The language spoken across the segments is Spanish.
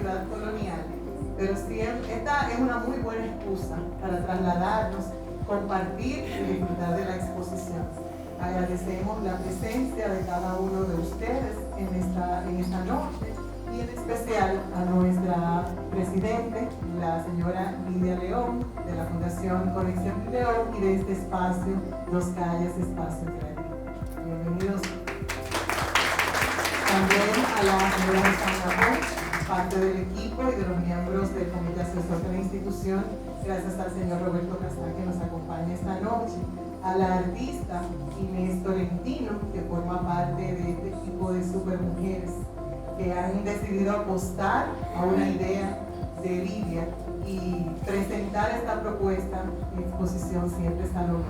ciudad colonial, pero esta es una muy buena excusa para trasladarnos, compartir y disfrutar de la exposición. Agradecemos la presencia de cada uno de ustedes en esta noche, y en especial a nuestra presidente, la señora Lidia León, de la Fundación Conexión León, y de este espacio, Dos Calles, Espacio Creativo. Bienvenidos. También a la señora Rosana, parte del equipo y de los miembros del Comité Asesor de la institución, gracias al señor Roberto Castán, que nos acompaña esta noche, a la artista Inés Tolentino, que forma parte de este equipo de supermujeres que han decidido apostar a una idea de Lidia y presentar esta propuesta en exposición Siempre Salomé,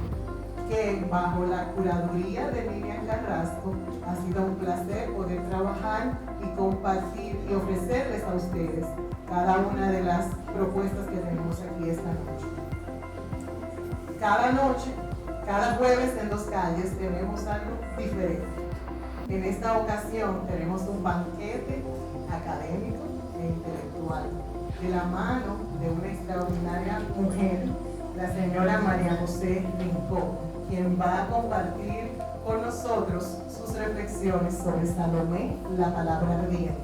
que bajo la curaduría de Lilian Carrasco ha sido un placer poder trabajar y compartir y ofrecerles a ustedes cada una de las propuestas que tenemos aquí esta noche. Cada jueves en Dos Calles tenemos algo diferente. En esta ocasión tenemos un banquete académico e intelectual de la mano de una extraordinaria mujer, la señora María José Rincón, quien va a compartir con nosotros sus reflexiones sobre Salomé, la palabra ardiente.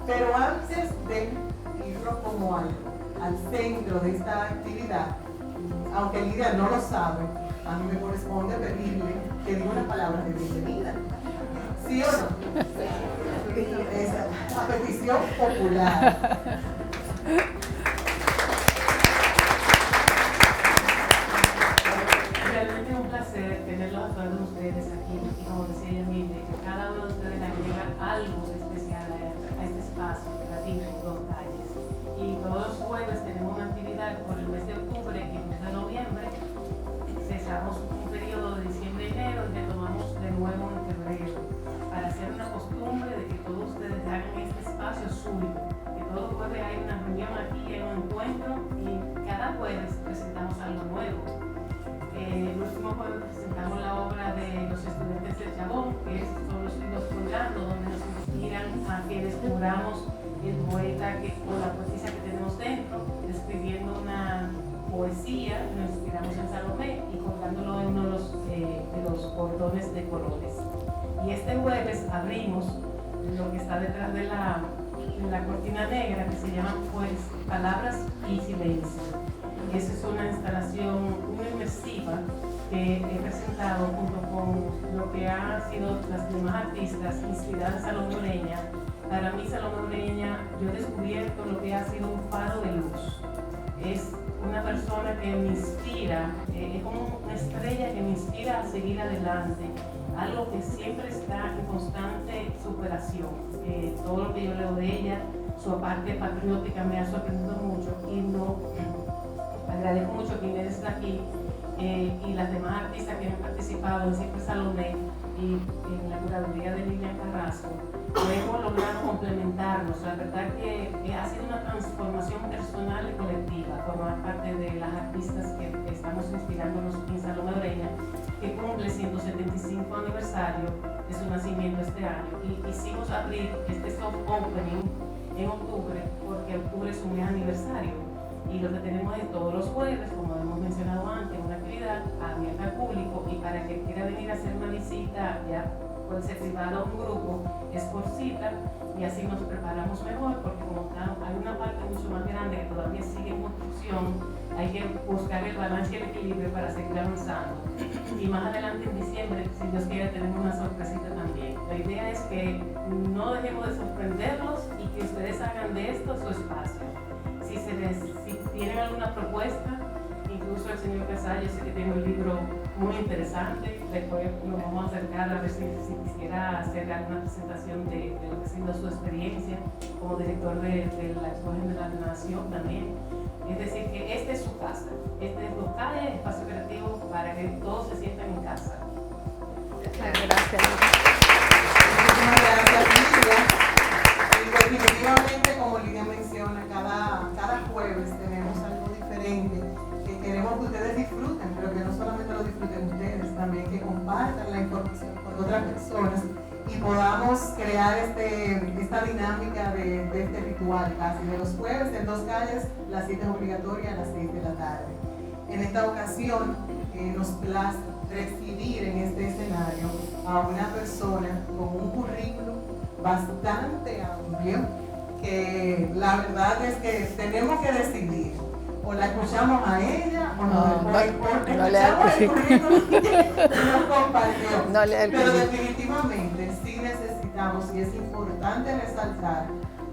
Pero antes de irnos como al centro de esta actividad, aunque Lidia no lo sabe, a mí me corresponde pedirle que diga una palabra de bienvenida. ¿Sí o no? Esa, a petición popular. Realmente es un placer tenerlos a todos ustedes aquí, y como decía Emilia, que cada uno de ustedes agrega algo especial a este espacio creativo en Dos Calles. Y todos los jueves tenemos una actividad por el mes de octubre y el mes de noviembre. Cesamos un periodo de diciembre y enero y retomamos de nuevo en febrero, para hacer una costumbre de que todos ustedes hagan este espacio suyo, que todos los jueves hay una reunión aquí, hay un encuentro, y cada jueves presentamos algo nuevo. El último jueves presentamos la obra de los estudiantes del Chabón, que son los libros colgando, donde nos inspiran a que descubramos el poeta o la poetisa que tenemos dentro, escribiendo una poesía, nos inspiramos en Salomé y colgándolo en uno de los cordones de colores. Y este jueves abrimos lo que está detrás de la cortina negra, que se llama pues Palabras y Silencio. Y esa es una instalación muy inmersiva que he presentado junto con lo que han sido las demás artistas inspiradas en Salomé Ureña. Para mí Salomé Ureña, yo he descubierto lo que ha sido un faro de luz. Es una persona que me inspira, es como una estrella que me inspira a seguir adelante, algo que siempre está en constante superación. Todo lo que yo leo de ella, su parte patriótica me ha sorprendido mucho, y agradezco mucho que Inés está aquí y las demás artistas que han participado en Siempre Salomé y en la curaduría de Lilian Carrasco. Hemos logrado complementarnos. La verdad que ha sido una transformación personal y colectiva formar parte de las artistas que estamos inspirándonos en Salomé Ureña, que cumple 175 aniversario de su nacimiento este año, y quisimos abrir este soft opening en octubre porque octubre es un mes aniversario, y lo que tenemos es todos los jueves, como hemos mencionado antes, una actividad abierta al público, y para que quiera venir a hacer una visita, ya puede ser privada o un grupo, es por cita, y así nos preparamos mejor, porque como hay una parte mucho más grande que todavía sigue en construcción, hay que buscar el balance y el equilibrio para seguir avanzando. Y más adelante en diciembre, si Dios quiere, tenemos una sorpresita también. La idea es que no dejemos de sorprenderlos y que ustedes hagan de esto su espacio. Si tienen alguna propuesta, incluso el señor Casal, yo sé que tiene un libro muy interesante, después nos vamos a acercar a ver si quisiera hacer alguna presentación de lo que ha sido su experiencia como director de la Exposición de la Nación también. Es decir, que esta es su casa, este es Dos Calles, espacio creativo para que todos se sientan en casa. Gracias. Muchísimas gracias, Lidia. Y definitivamente, como Lidia menciona, cada jueves tenemos algo diferente que queremos que ustedes disfruten, pero que no solamente lo disfruten ustedes, también que compartan la información con otras personas y podamos crear esta dinámica de este ritual casi de los jueves en 2 calles, la cita es obligatoria a las 6 de la tarde. En esta ocasión nos place recibir en este escenario a una persona con un currículum bastante amplio, que la verdad es que tenemos que decidir, o la escuchamos a ella o no escuchamos el currículum que nos compartió. Pero definitivamente sí necesitamos, y es importante resaltar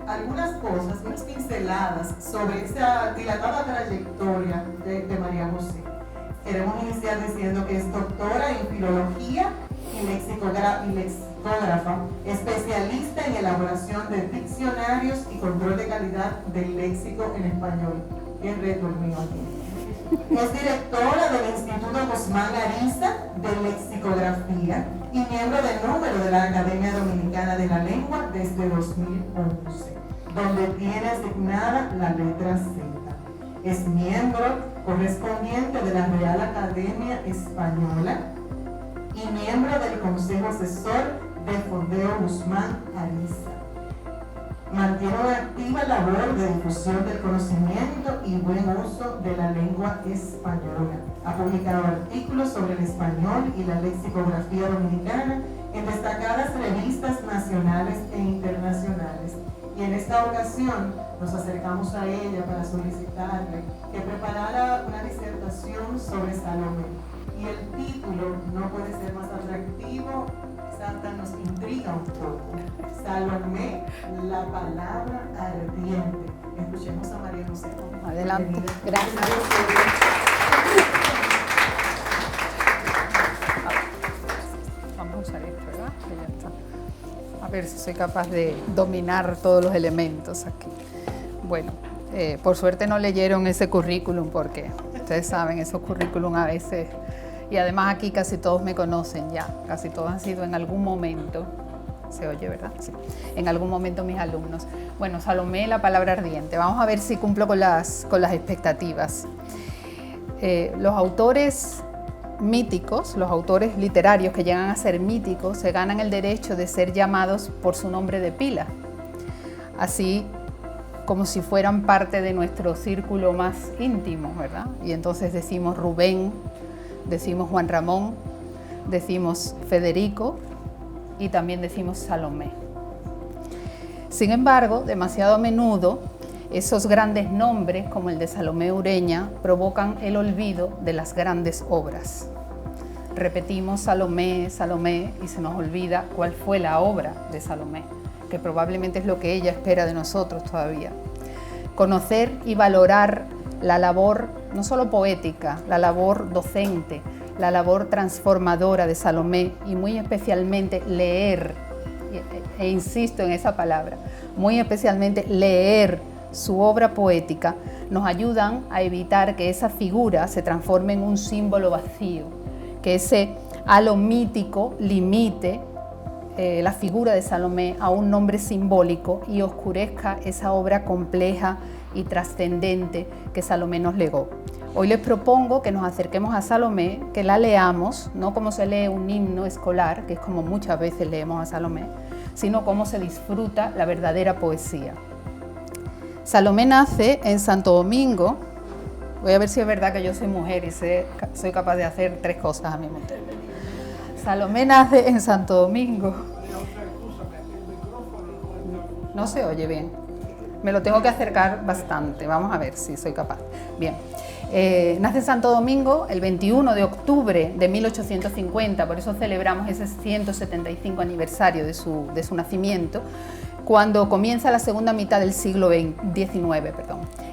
algunas cosas, unas pinceladas sobre esa dilatada trayectoria de María José. Queremos iniciar diciendo que es doctora en filología y lexicógrafa, especialista en elaboración de diccionarios y control de calidad del léxico en español. Qué reto el mío aquí. Es directora del Instituto Guzmán Ariza de Lexicografía y miembro del número de la Academia Dominicana de la Lengua desde 2011, donde tiene asignada la letra Z. Es miembro correspondiente de la Real Academia Española y miembro del Consejo Asesor de Fondeo Guzmán Ariza. Mantiene una activa labor de difusión del conocimiento y buen uso de la lengua española. Ha publicado artículos sobre el español y la lexicografía dominicana en destacadas revistas nacionales e internacionales. Y en esta ocasión nos acercamos a ella para solicitarle que preparara una disertación sobre Salomé. Y el título no puede ser más atractivo, Santa nos intriga un poco. Salomé, la palabra ardiente. Escuchemos a María José. Adelante, gracias. Vamos a usar esto, ¿verdad? Que ya está. A ver si soy capaz de dominar todos los elementos aquí. Bueno, por suerte no leyeron ese currículum porque ustedes saben, esos currículum a veces... Y además aquí casi todos me conocen ya, casi todos han sido en algún momento, se oye, ¿verdad? Sí. En algún momento mis alumnos. Bueno, Salomé, la palabra ardiente. Vamos a ver si cumplo con las expectativas. Los autores míticos, los autores literarios que llegan a ser míticos, se ganan el derecho de ser llamados por su nombre de pila, así como si fueran parte de nuestro círculo más íntimo, ¿verdad? Y entonces decimos Rubén, decimos Juan Ramón, decimos Federico y también decimos Salomé. Sin embargo, demasiado a menudo, esos grandes nombres, como el de Salomé Ureña, provocan el olvido de las grandes obras. Repetimos Salomé, Salomé, y se nos olvida cuál fue la obra de Salomé, que probablemente es lo que ella espera de nosotros todavía. Conocer y valorar la labor, no solo poética, la labor docente, la labor transformadora de Salomé y muy especialmente leer, e insisto en esa palabra, muy especialmente leer su obra poética, nos ayudan a evitar que esa figura se transforme en un símbolo vacío, que ese halo mítico limite la figura de Salomé a un nombre simbólico y oscurezca esa obra compleja y trascendente que Salomé nos legó. Hoy les propongo que nos acerquemos a Salomé, que la leamos, no como se lee un himno escolar, que es como muchas veces leemos a Salomé, sino cómo se disfruta la verdadera poesía. Salomé nace en Santo Domingo. Voy a ver si es verdad que yo soy mujer y soy capaz de hacer 3 cosas a mismo tiempo. Salomé nace en Santo Domingo. No se oye bien. Me lo tengo que acercar bastante. Vamos a ver si soy capaz. Bien. Nace en Santo Domingo el 21 de octubre de 1850, por eso celebramos ese 175 aniversario de su nacimiento, cuando comienza la segunda mitad del siglo XIX.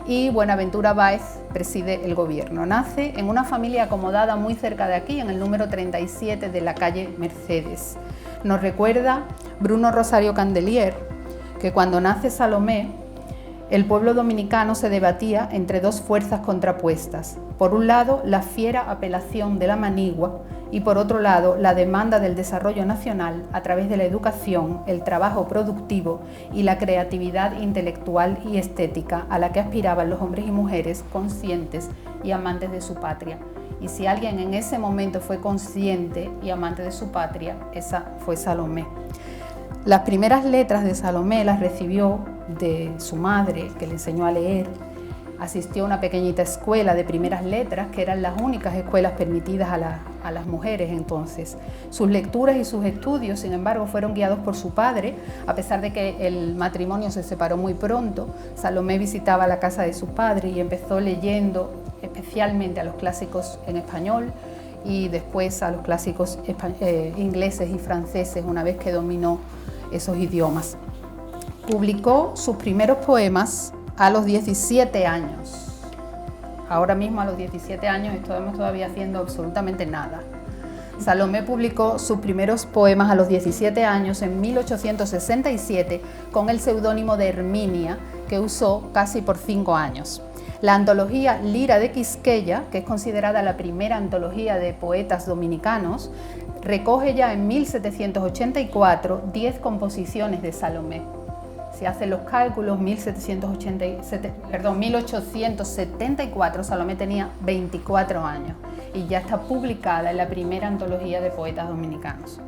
Y Buenaventura Báez preside el gobierno. Nace en una familia acomodada muy cerca de aquí, en el número 37 de la calle Mercedes. Nos recuerda Bruno Rosario Candelier que cuando nace Salomé, el pueblo dominicano se debatía entre 2 fuerzas contrapuestas. Por un lado, la fiera apelación de la manigua y por otro lado, la demanda del desarrollo nacional a través de la educación, el trabajo productivo y la creatividad intelectual y estética a la que aspiraban los hombres y mujeres conscientes y amantes de su patria. Y si alguien en ese momento fue consciente y amante de su patria, esa fue Salomé. Las primeras letras de Salomé las recibió de su madre, que le enseñó a leer. Asistió a una pequeñita escuela de primeras letras, que eran las únicas escuelas permitidas a las mujeres entonces. Sus lecturas y sus estudios, sin embargo, fueron guiados por su padre. A pesar de que el matrimonio se separó muy pronto, Salomé visitaba la casa de su padre y empezó leyendo especialmente a los clásicos en español y después a los clásicos ingleses y franceses, una vez que dominó esos idiomas. Publicó sus primeros poemas a los 17 años. Ahora mismo, a los 17 años, estamos todavía haciendo absolutamente nada. Salomé publicó sus primeros poemas a los 17 años en 1867 con el seudónimo de Herminia, que usó casi por 5 años. La antología Lira de Quisqueya, que es considerada la primera antología de poetas dominicanos, recoge ya en 1784 10 composiciones de Salomé. Si hacen los cálculos, 1874 Salomé tenía 24 años y ya está publicada en la primera antología de poetas dominicanos.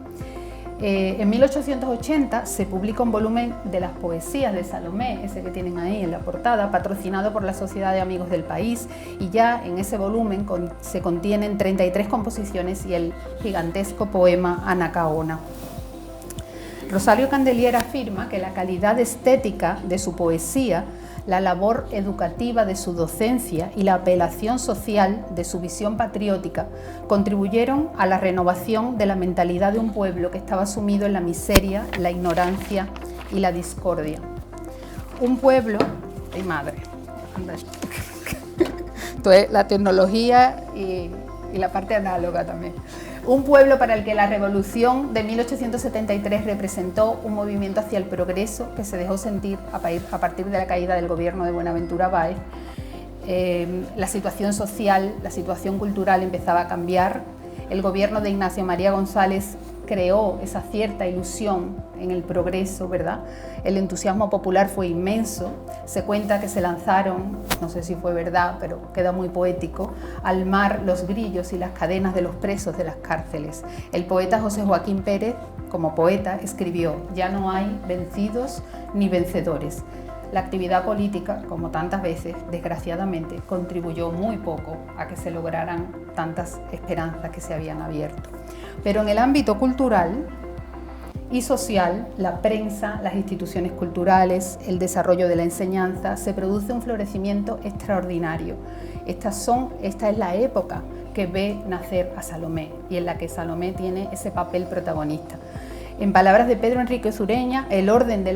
En 1880 se publica un volumen de las poesías de Salomé, ese que tienen ahí en la portada, patrocinado por la Sociedad de Amigos del País, y ya en ese volumen se contienen 33 composiciones y el gigantesco poema Anacaona. Rosario Candelier afirma que la calidad estética de su poesía, la labor educativa de su docencia y la apelación social de su visión patriótica contribuyeron a la renovación de la mentalidad de un pueblo que estaba sumido en la miseria, la ignorancia y la discordia. Un pueblo... ¡Ay, madre! Entonces, la tecnología y la parte análoga también. Un pueblo para el que la revolución de 1873 representó un movimiento hacia el progreso que se dejó sentir a partir de la caída del gobierno de Buenaventura Báez. La situación social, la situación cultural empezaba a cambiar. El gobierno de Ignacio María González creó esa cierta ilusión en el progreso, ¿verdad? El entusiasmo popular fue inmenso. Se cuenta que se lanzaron, no sé si fue verdad, pero queda muy poético, al mar los grillos y las cadenas de los presos de las cárceles. El poeta José Joaquín Pérez, como poeta, escribió: ya no hay vencidos ni vencedores. La actividad política, como tantas veces, desgraciadamente, contribuyó muy poco a que se lograran tantas esperanzas que se habían abierto. Pero en el ámbito cultural y social, la prensa, las instituciones culturales, el desarrollo de la enseñanza, se produce un florecimiento extraordinario. Esta es la época que ve nacer a Salomé y en la que Salomé tiene ese papel protagonista. En palabras de Pedro Enrique Sureña, en el orden de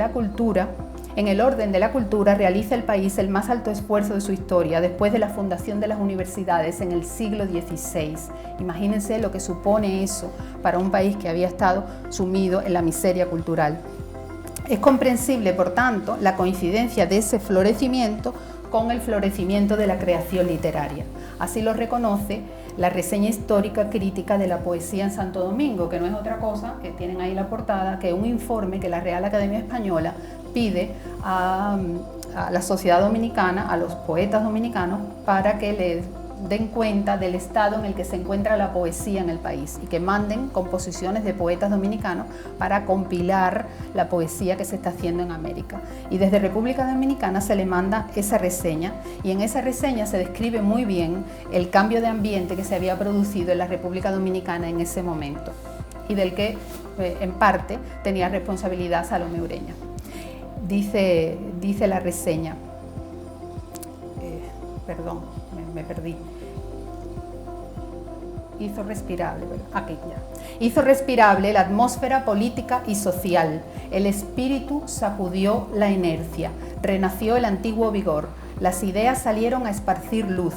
la cultura realiza el país el más alto esfuerzo de su historia después de la fundación de las universidades en el siglo XVI. Imagínense lo que supone eso para un país que había estado sumido en la miseria cultural. Es comprensible, por tanto, la coincidencia de ese florecimiento con el florecimiento de la creación literaria. Así lo reconoce la reseña histórica crítica de la poesía en Santo Domingo, que no es otra cosa, que tienen ahí la portada, que un informe que la Real Academia Española pide a la sociedad dominicana, a los poetas dominicanos, para que les den cuenta del estado en el que se encuentra la poesía en el país y que manden composiciones de poetas dominicanos para compilar la poesía que se está haciendo en América. Y desde República Dominicana se le manda esa reseña, y en esa reseña se describe muy bien el cambio de ambiente que se había producido en la República Dominicana en ese momento y del que en parte tenía responsabilidad Salomé Ureña. Dice la reseña, me perdí. Hizo respirable, aquí ya. Hizo respirable la atmósfera política y social. El espíritu sacudió la inercia. Renació el antiguo vigor. Las ideas salieron a esparcir luz.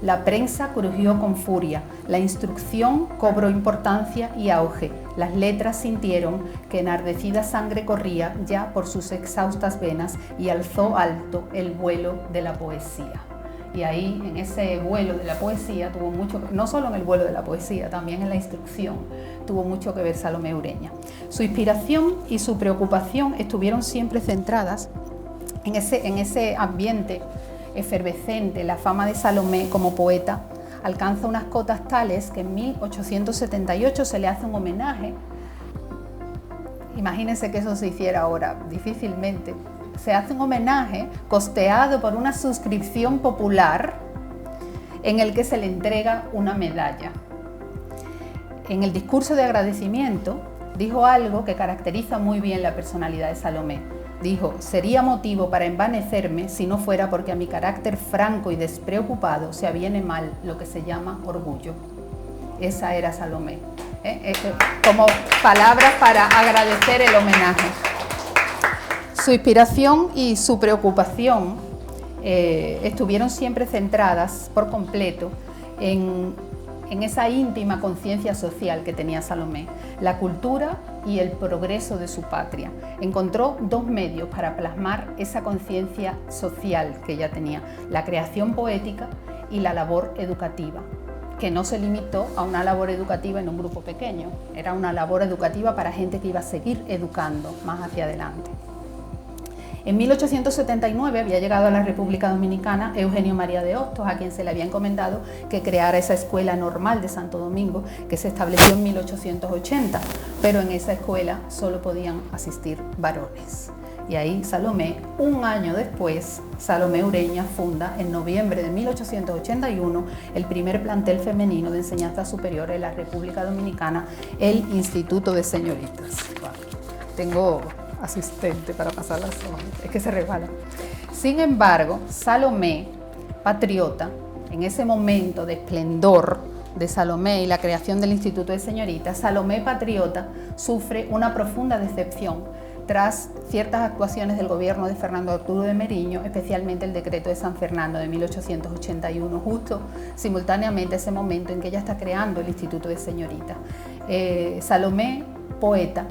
La prensa crujió con furia. La instrucción cobró importancia y auge. Las letras sintieron que enardecida sangre corría ya por sus exhaustas venas y alzó alto el vuelo de la poesía. Y ahí, en ese vuelo de la poesía, tuvo mucho, no solo en el vuelo de la poesía, también en la instrucción, tuvo mucho que ver Salomé Ureña. Su inspiración y su preocupación estuvieron siempre centradas en ese ambiente efervescente. La fama de Salomé como poeta alcanza unas cotas tales que en 1878 se le hace un homenaje imagínense que eso se hiciera ahora, difícilmente. Se hace un homenaje costeado por una suscripción popular en el que se le entrega una medalla. En el discurso de agradecimiento dijo algo que caracteriza muy bien la personalidad de Salomé. Dijo: sería motivo para envanecerme si no fuera porque a mi carácter franco y despreocupado se aviene mal lo que se llama orgullo. Esa era Salomé. Como palabras para agradecer el homenaje. Su inspiración y su preocupación estuvieron siempre centradas por completo en esa íntima conciencia social que tenía Salomé, la cultura y el progreso de su patria. Encontró dos medios para plasmar esa conciencia social que ella tenía: la creación poética y la labor educativa, que no se limitó a una labor educativa en un grupo pequeño, era una labor educativa para gente que iba a seguir educando más hacia adelante. En 1879 había llegado a la República Dominicana Eugenio María de Hostos, a quien se le había encomendado que creara esa escuela normal de Santo Domingo, que se estableció en 1880, pero en esa escuela solo podían asistir varones. Y ahí Salomé, un año después, Salomé Ureña funda en noviembre de 1881 el primer plantel femenino de enseñanza superior en la República Dominicana, el Instituto de Señoritas. Tengo asistente para pasar las hojas, es que se resbala. Sin embargo, Salomé, patriota, en ese momento de esplendor de Salomé y la creación del Instituto de Señoritas, Salomé, patriota, sufre una profunda decepción tras ciertas actuaciones del gobierno de Fernando Arturo de Meriño, especialmente el decreto de San Fernando de 1881, justo simultáneamente a ese momento en que ella está creando el Instituto de Señoritas. Salomé, poeta,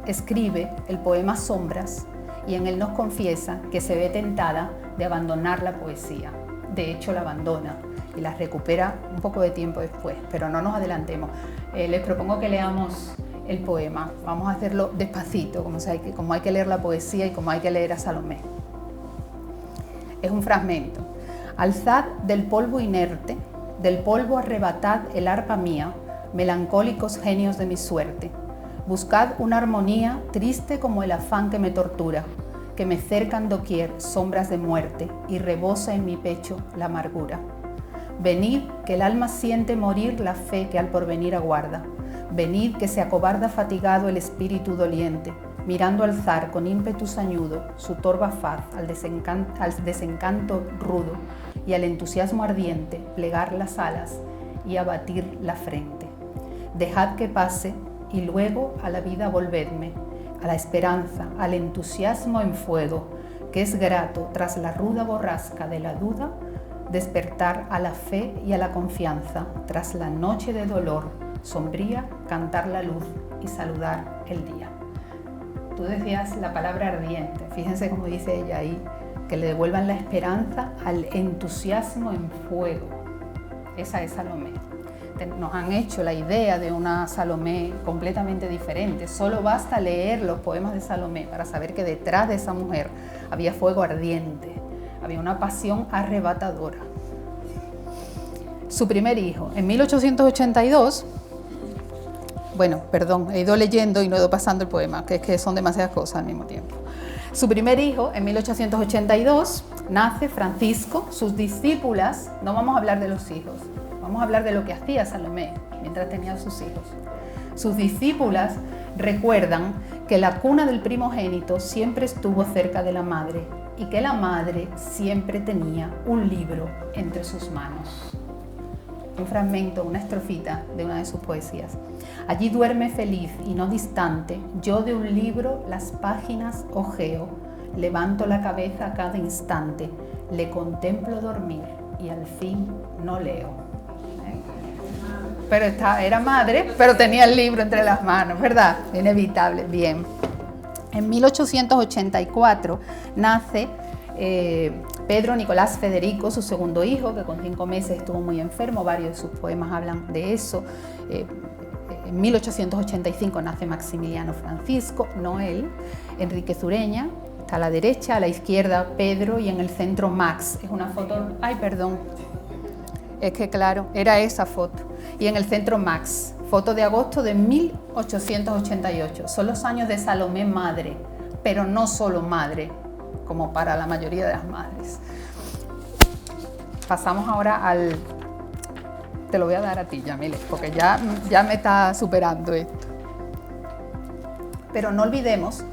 escribe el poema Sombras y en él nos confiesa que se ve tentada de abandonar la poesía. De hecho, la abandona y la recupera un poco de tiempo después, pero no nos adelantemos. Les propongo que leamos el poema. Vamos a hacerlo despacito, como hay que leer la poesía y como hay que leer a Salomé. Es un fragmento. Alzad del polvo inerte, del polvo arrebatad el arpa mía, melancólicos genios de mi suerte. Buscad una armonía triste como el afán que me tortura, que me cercan doquier sombras de muerte y rebosa en mi pecho la amargura. Venid, que el alma siente morir la fe que al porvenir aguarda. Venid, que se acobarda fatigado el espíritu doliente, mirando alzar con ímpetu sañudo su torva faz al desencanto rudo y al entusiasmo ardiente plegar las alas y abatir la frente. Dejad que pase y luego a la vida volvedme, a la esperanza, al entusiasmo en fuego, que es grato tras la ruda borrasca de la duda, despertar a la fe y a la confianza, tras la noche de dolor sombría, cantar la luz y saludar el día. Tú decías la palabra ardiente, fíjense cómo dice ella ahí, que le devuelvan la esperanza al entusiasmo en fuego. Esa es Salomé. Nos han hecho la idea de una Salomé completamente diferente. Solo basta leer los poemas de Salomé para saber que detrás de esa mujer había fuego ardiente, había una pasión arrebatadora. Su primer hijo, en 1882, he ido leyendo y no he ido pasando el poema, que es que son demasiadas cosas al mismo tiempo. Su primer hijo, en 1882, nace Francisco. Sus discípulas, no vamos a hablar de los hijos, vamos a hablar de lo que hacía Salomé mientras tenía sus hijos. Sus discípulas recuerdan que la cuna del primogénito siempre estuvo cerca de la madre y que la madre siempre tenía un libro entre sus manos. Un fragmento, una estrofita de una de sus poesías. Allí duerme feliz y no distante, yo de un libro las páginas hojeo, levanto la cabeza a cada instante, le contemplo dormir y al fin no leo. Pero era madre, pero tenía el libro entre las manos, ¿verdad? Inevitable, bien. En 1884 nace Pedro Nicolás Federico, su segundo hijo, que con 5 meses estuvo muy enfermo. Varios de sus poemas hablan de eso. En 1885 nace Maximiliano Francisco, no él. Enrique Ureña, está a la derecha, a la izquierda Pedro y en el centro Max. Es una foto, es que claro, era esa foto. Y en el centro Max, foto de agosto de 1888. Son los años de Salomé madre, pero no solo madre, como para la mayoría de las madres. Pasamos ahora al... Te lo voy a dar a ti, Yamile, porque ya me está superando esto. Pero no olvidemos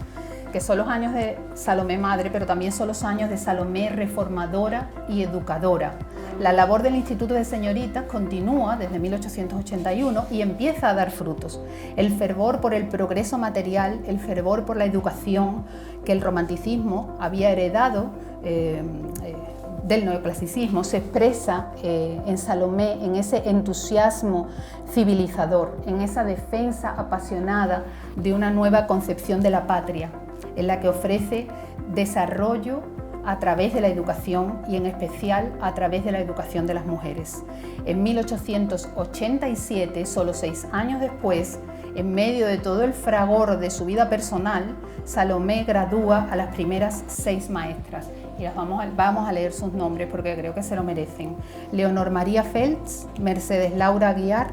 que son los años de Salomé madre, pero también son los años de Salomé reformadora y educadora. La labor del Instituto de Señoritas continúa desde 1881 y empieza a dar frutos. El fervor por el progreso material, el fervor por la educación que el romanticismo había heredado del neoclasicismo se expresa en Salomé, en ese entusiasmo civilizador, en esa defensa apasionada de una nueva concepción de la patria, en la que ofrece desarrollo a través de la educación y en especial a través de la educación de las mujeres. En 1887, solo 6 años después, en medio de todo el fragor de su vida personal, Salomé gradúa a las primeras 6 maestras. Y las vamos a leer sus nombres porque creo que se lo merecen. Leonor María Feltz, Mercedes Laura Aguiar,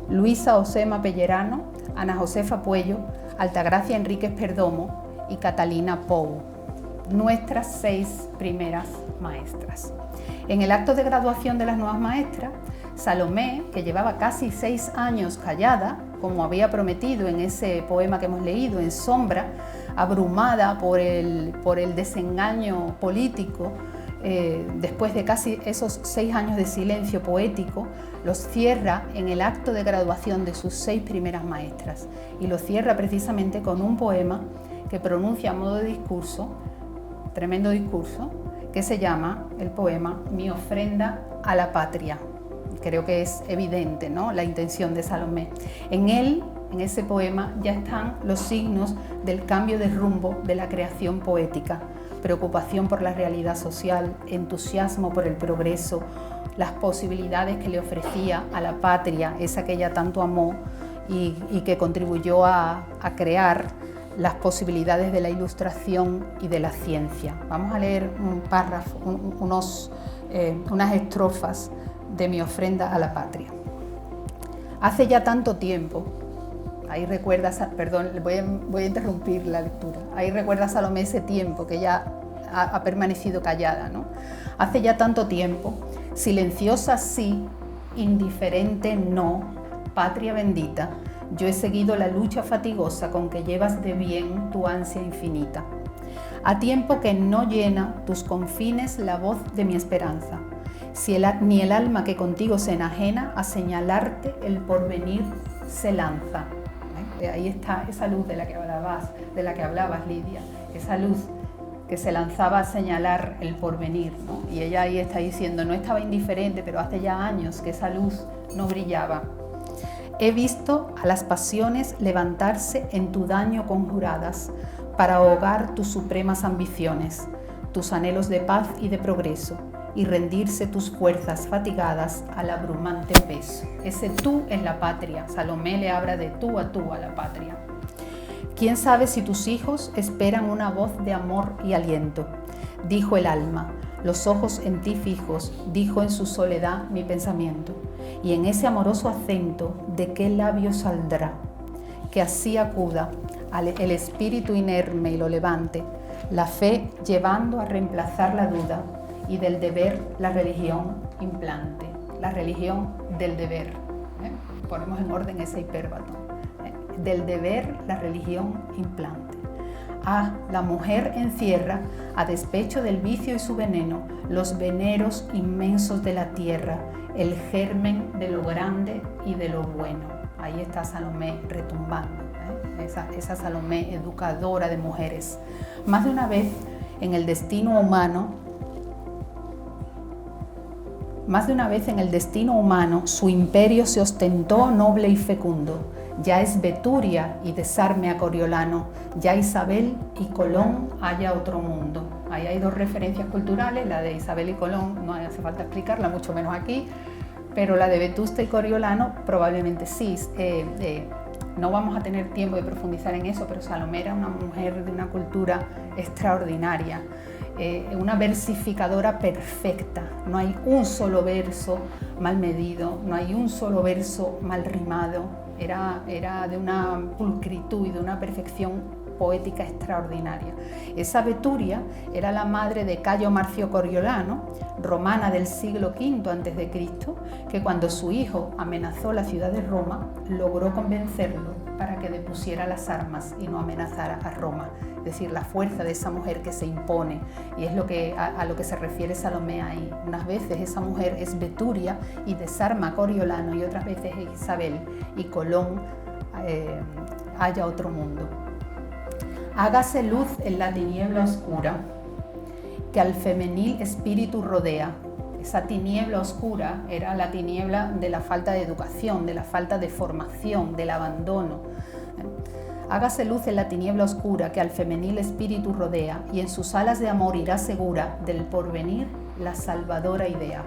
Luisa Osema Pellerano, Ana Josefa Puello, Altagracia Enríquez Perdomo y Catalina Pou. Nuestras 6 primeras maestras. En el acto de graduación de las nuevas maestras, Salomé, que llevaba casi 6 años callada, como había prometido en ese poema que hemos leído, En sombra, abrumada por el desengaño político, después de casi esos 6 años de silencio poético, los cierra en el acto de graduación de sus 6 primeras maestras, y lo cierra precisamente con un poema que pronuncia a modo de discurso, tremendo discurso, que se llama el poema Mi ofrenda a la patria. Creo que es evidente, ¿no?, la intención de Salomé. En él, en ese poema, ya están los signos del cambio de rumbo de la creación poética: preocupación por la realidad social, entusiasmo por el progreso, las posibilidades que le ofrecía a la patria, esa que ella tanto amó y que contribuyó a crear las posibilidades de la ilustración y de la ciencia. Vamos a leer un párrafo, unas estrofas de Mi ofrenda a la patria. Hace ya tanto tiempo, ahí recuerda, perdón, voy a interrumpir la lectura, ahí recuerda Salomé ese tiempo que ella ha permanecido callada, ¿no? Hace ya tanto tiempo, silenciosa sí, indiferente no, patria bendita, yo he seguido la lucha fatigosa con que llevas de bien tu ansia infinita. A tiempo que no llena tus confines la voz de mi esperanza, ni el alma que contigo se enajena, a señalarte el porvenir se lanza. Ahí está esa luz de la que hablabas, Lidia, esa luz que se lanzaba a señalar el porvenir, ¿no? Y ella ahí está diciendo, no estaba indiferente, pero hace ya años que esa luz no brillaba. He visto a las pasiones levantarse en tu daño conjuradas para ahogar tus supremas ambiciones, tus anhelos de paz y de progreso, y rendirse tus fuerzas fatigadas al abrumante peso. Ese tú en la patria. Salomé le habla de tú a la patria. ¿Quién sabe si tus hijos esperan una voz de amor y aliento? Dijo el alma, los ojos en ti fijos, dijo en su soledad mi pensamiento. Y en ese amoroso acento, ¿de qué labio saldrá? Que así acuda el espíritu inerme y lo levante, la fe llevando a reemplazar la duda, y del deber la religión implante, la religión del deber. Ponemos en orden ese hipérbato. Del deber la religión implante. Ah, la mujer encierra, a despecho del vicio y su veneno, los veneros inmensos de la tierra, el germen de lo grande y de lo bueno. Ahí está Salomé retumbando, esa Salomé educadora de mujeres. Más de una vez en el destino humano, su imperio se ostentó noble y fecundo. Ya es Beturia y desarme a Coriolano, ya Isabel y Colón haya otro mundo. Ahí hay 2 referencias culturales, la de Isabel y Colón no hace falta explicarla, mucho menos aquí, pero la de Vetusta y Coriolano probablemente sí. No vamos a tener tiempo de profundizar en eso, pero Salomé era una mujer de una cultura extraordinaria, una versificadora perfecta. No hay un solo verso mal medido, no hay un solo verso mal rimado. era de una pulcritud y de una perfección poética extraordinaria. Esa Veturia era la madre de Cayo Marcio Coriolano, romana del siglo V a.C., que cuando su hijo amenazó la ciudad de Roma, logró convencerlo para que depusiera las armas y no amenazara a Roma. Es decir, la fuerza de esa mujer que se impone, y es a lo que se refiere Salomé ahí. Unas veces esa mujer es Veturia y desarma a Coriolano, y otras veces es Isabel, y Colón halla otro mundo. Hágase luz en la tiniebla oscura, que al femenil espíritu rodea. Esa tiniebla oscura era la tiniebla de la falta de educación, de la falta de formación, del abandono. Hágase luz en la tiniebla oscura, que al femenil espíritu rodea, y en sus alas de amor irá segura del porvenir la salvadora idea.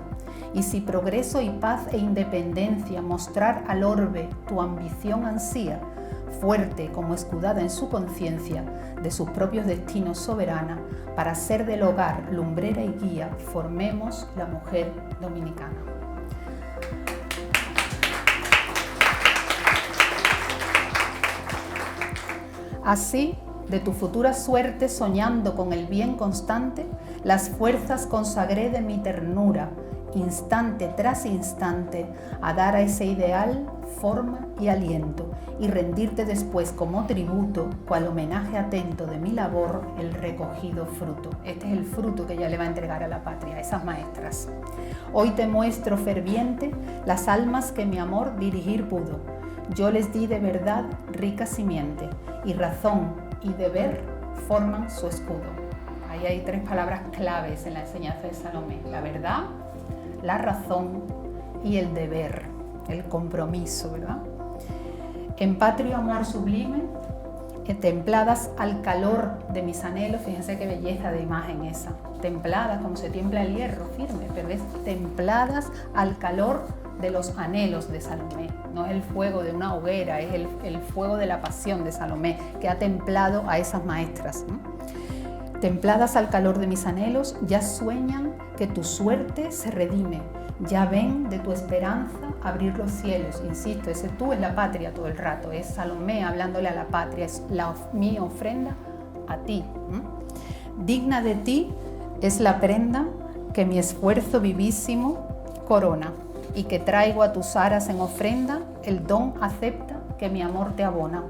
Y si progreso y paz e independencia mostrar al orbe tu ambición ansía, fuerte como escudada en su conciencia de sus propios destinos soberana, para ser del hogar lumbrera y guía, formemos la mujer dominicana. Así, de tu futura suerte, soñando con el bien constante, las fuerzas consagré de mi ternura, instante tras instante, a dar a ese ideal forma y aliento, y rendirte después como tributo, cual homenaje atento de mi labor, el recogido fruto. Este es el fruto que ella le va a entregar a la patria, a esas maestras. Hoy te muestro ferviente las almas que mi amor dirigir pudo. Yo les di de verdad rica simiente, y razón y deber forman su escudo. Ahí hay tres palabras claves en la enseñanza de Salomé: la verdad, la razón y el deber, el compromiso, ¿verdad? En patrio amor sublime, templadas al calor de mis anhelos, fíjense qué belleza de imagen esa, templadas como se tiembla el hierro, firme, pero es templadas al calor de los anhelos de Salomé. No es el fuego de una hoguera, es el fuego de la pasión de Salomé, que ha templado a esas maestras, ¿no? Templadas al calor de mis anhelos, ya sueñan que tu suerte se redime, ya ven de tu esperanza abrir los cielos. Insisto, ese tú es la patria todo el rato, es Salomé hablándole a la patria, es mi ofrenda a ti. Digna de ti es la prenda que mi esfuerzo vivísimo corona, y que traigo a tus aras en ofrenda, el don acepta que mi amor te abona.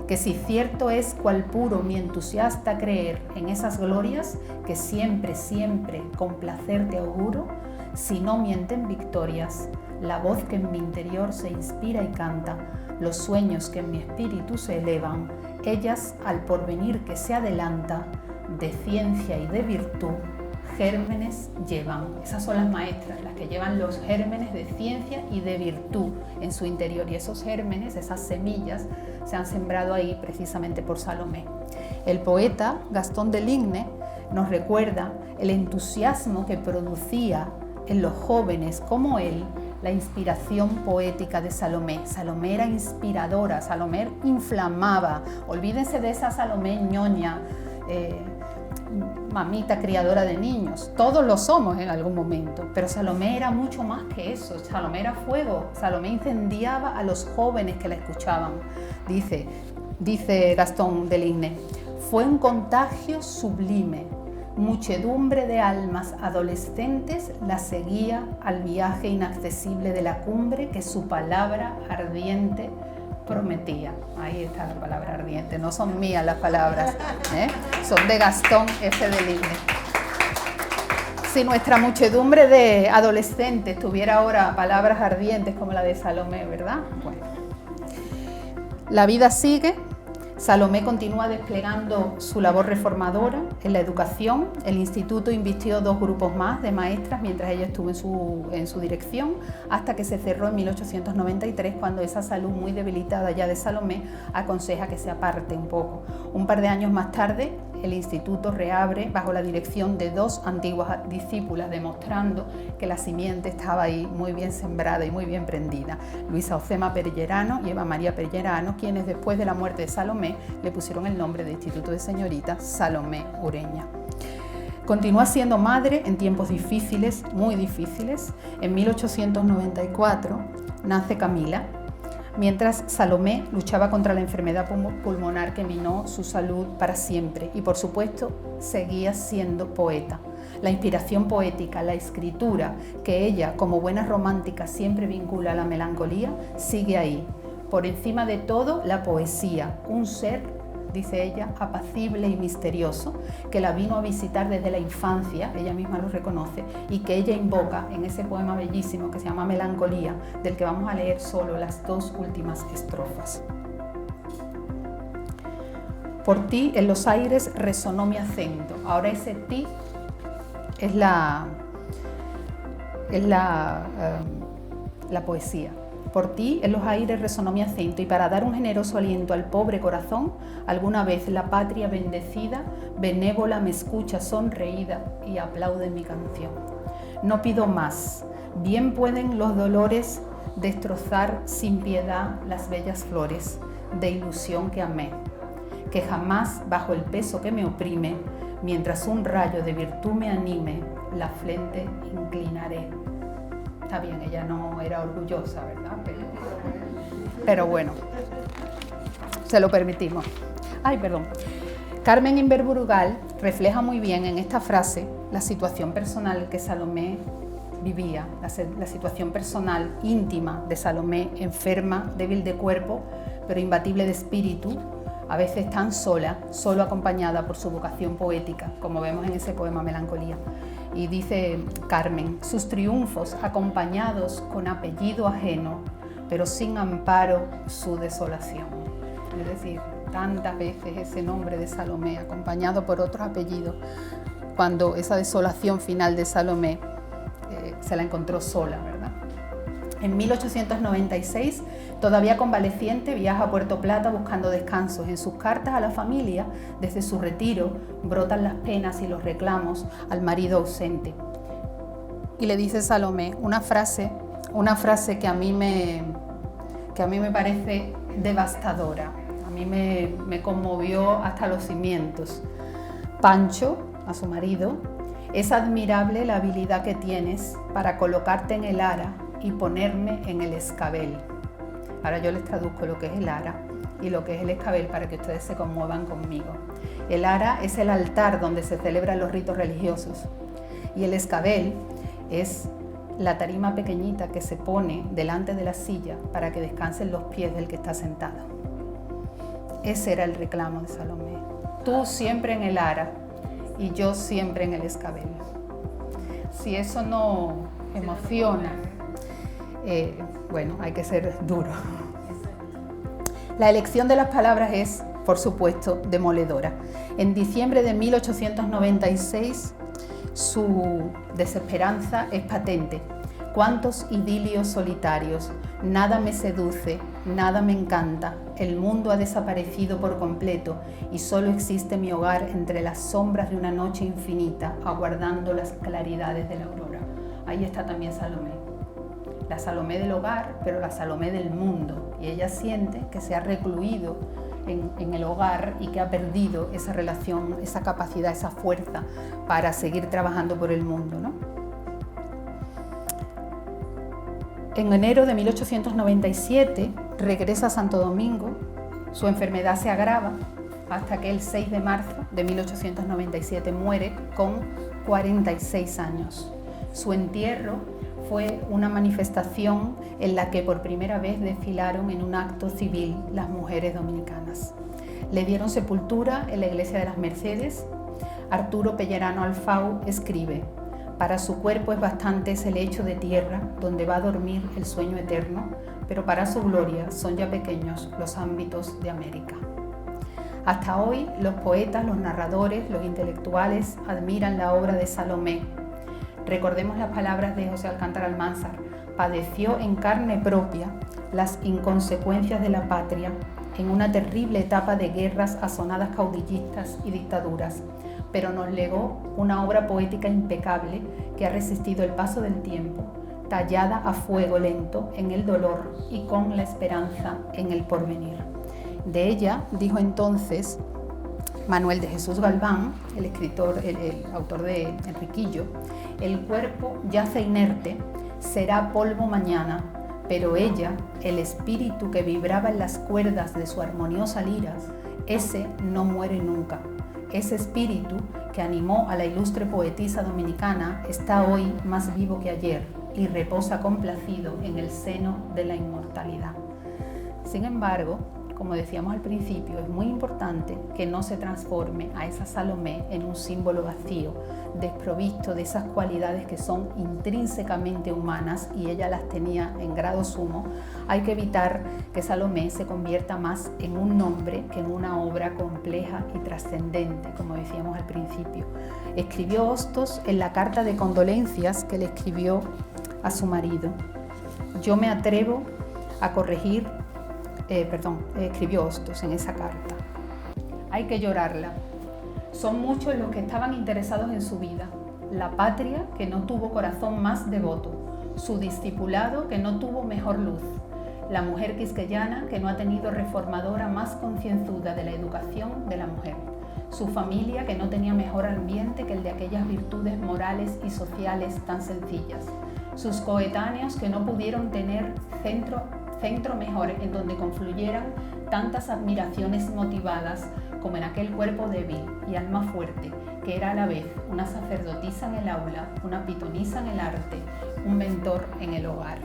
Que si cierto es cual puro mi entusiasta creer en esas glorias, que siempre, siempre con placer te auguro, si no mienten victorias, la voz que en mi interior se inspira y canta, los sueños que en mi espíritu se elevan, ellas al porvenir que se adelanta, de ciencia y de virtud, gérmenes llevan. Esas son las maestras, las que llevan los gérmenes de ciencia y de virtud en su interior, y esos gérmenes, esas semillas, se han sembrado ahí precisamente por Salomé. El poeta Gastón de Ligne nos recuerda el entusiasmo que producía en los jóvenes como él la inspiración poética de Salomé. Salomé era inspiradora, Salomé inflamaba. Olvídense de esa Salomé ñoña, mamita criadora de niños. Todos lo somos en algún momento, pero Salomé era mucho más que eso. Salomé era fuego. Salomé incendiaba a los jóvenes que la escuchaban. Dice Gastón de Ligne, fue un contagio sublime. Muchedumbre de almas adolescentes la seguía al viaje inaccesible de la cumbre que su palabra ardiente prometía. Ahí está la palabra ardiente, no son mías las palabras, son de Gastón F. de Ligne. Si nuestra muchedumbre de adolescentes tuviera ahora palabras ardientes como la de Salomé, ¿verdad? Bueno, la vida sigue. Salomé continúa desplegando su labor reformadora en la educación. El instituto invistió 2 grupos más de maestras mientras ella estuvo en su dirección, hasta que se cerró en 1893, cuando esa salud muy debilitada ya de Salomé aconseja que se aparte un poco. Un par de años más tarde, el instituto reabre bajo la dirección de 2 antiguas discípulas, demostrando que la simiente estaba ahí muy bien sembrada y muy bien prendida. Luisa Ocema Pellerano y Eva María Pellerano, quienes después de la muerte de Salomé le pusieron el nombre de Instituto de Señoritas Salomé Ureña. Continúa siendo madre en tiempos difíciles, muy difíciles. En 1894 nace Camila. mientras Salomé luchaba contra la enfermedad pulmonar que minó su salud para siempre y, por supuesto, seguía siendo poeta. La inspiración poética, la escritura, que ella, como buena romántica, siempre vincula a la melancolía, sigue ahí. Por encima de todo, la poesía, un ser, dice ella, apacible y misterioso, que la vino a visitar desde la infancia, ella misma lo reconoce, y que ella invoca en ese poema bellísimo que se llama Melancolía, del que vamos a leer solo las 2 últimas estrofas. Por ti en los aires resonó mi acento. Ahora ese ti es la poesía. Por ti en los aires resonó mi acento, y para dar un generoso aliento al pobre corazón, alguna vez la patria bendecida, benévola me escucha sonreída y aplaude mi canción. No pido más, bien pueden los dolores destrozar sin piedad las bellas flores de ilusión que amé, que jamás bajo el peso que me oprime, mientras un rayo de virtud me anime, la frente inclinaré. Está bien, ella no era orgullosa, ¿verdad? Pero bueno, se lo permitimos. Ay, perdón. Carmen Inverburgal refleja muy bien en esta frase la situación personal que Salomé vivía, la situación personal íntima de Salomé, enferma, débil de cuerpo, pero imbatible de espíritu, a veces tan sola, solo acompañada por su vocación poética, como vemos en ese poema Melancolía. Y dice Carmen, sus triunfos acompañados con apellido ajeno, pero sin amparo su desolación. Es decir, tantas veces ese nombre de Salomé acompañado por otros apellidos, cuando esa desolación final de Salomé se la encontró sola, ¿verdad? En 1896, todavía convaleciente, viaja a Puerto Plata buscando descansos. En sus cartas a la familia, desde su retiro, brotan las penas y los reclamos al marido ausente. Y le dice Salomé una frase que a mí me parece devastadora. A mí me conmovió hasta los cimientos. Pancho, a su marido, es admirable la habilidad que tienes para colocarte en el ara y ponerme en el escabel. Ahora yo les traduzco lo que es el ara y lo que es el escabel para que ustedes se conmuevan conmigo. El ara es el altar donde se celebran los ritos religiosos y el escabel es la tarima pequeñita que se pone delante de la silla para que descansen los pies del que está sentado. Ese era el reclamo de Salomé. Tú siempre en el ara y yo siempre en el escabel. Si eso no emociona, bueno, hay que ser duro. La elección de las palabras es, por supuesto, demoledora. En diciembre de 1896, su desesperanza es patente. Cuántos idilios solitarios, nada me seduce, nada me encanta, el mundo ha desaparecido por completo y solo existe mi hogar entre las sombras de una noche infinita, aguardando las claridades de la aurora. Ahí está también Salomé. La Salomé del hogar, pero la Salomé del mundo. Y ella siente que se ha recluido en el hogar y que ha perdido esa relación, esa capacidad, esa fuerza para seguir trabajando por el mundo, ¿no? En enero de 1897 regresa a Santo Domingo, su enfermedad se agrava hasta que el 6 de marzo de 1897 muere con 46 años. Su entierro fue una manifestación en la que por primera vez desfilaron en un acto civil las mujeres dominicanas. Le dieron sepultura en la iglesia de las Mercedes. Arturo Pellerano Alfau escribe: para su cuerpo es bastante ese lecho de tierra donde va a dormir el sueño eterno, pero para su gloria son ya pequeños los ámbitos de América. Hasta hoy los poetas, los narradores, los intelectuales admiran la obra de Salomé. Recordemos las palabras de José Alcántara Almanzar: padeció en carne propia las inconsecuencias de la patria en una terrible etapa de guerras, asonadas caudillistas y dictaduras, pero nos legó una obra poética impecable que ha resistido el paso del tiempo, tallada a fuego lento en el dolor y con la esperanza en el porvenir. De ella dijo entonces Manuel de Jesús Galván, el escritor, el autor de Enriquillo: el cuerpo yace inerte, será polvo mañana, pero ella, el espíritu que vibraba en las cuerdas de su armoniosa lira, ese no muere nunca. Ese espíritu que animó a la ilustre poetisa dominicana está hoy más vivo que ayer y reposa complacido en el seno de la inmortalidad. Sin embargo, como decíamos al principio, es muy importante que no se transforme a esa Salomé en un símbolo vacío, desprovisto de esas cualidades que son intrínsecamente humanas y ella las tenía en grado sumo. Hay que evitar que Salomé se convierta más en un nombre que en una obra compleja y trascendente, como decíamos al principio. Escribió Hostos en la carta de condolencias que le escribió a su marido. Yo me atrevo a corregir, escribió Hostos en esa carta. Hay que llorarla. Son muchos los que estaban interesados en su vida. La patria que no tuvo corazón más devoto, su discipulado que no tuvo mejor luz, la mujer quisqueyana que no ha tenido reformadora más concienzuda de la educación de la mujer, su familia que no tenía mejor ambiente que el de aquellas virtudes morales y sociales tan sencillas, sus coetáneos que no pudieron tener centro mejor en donde confluyeran tantas admiraciones motivadas como en aquel cuerpo débil y alma fuerte, que era a la vez una sacerdotisa en el aula, una pitonisa en el arte, un mentor en el hogar.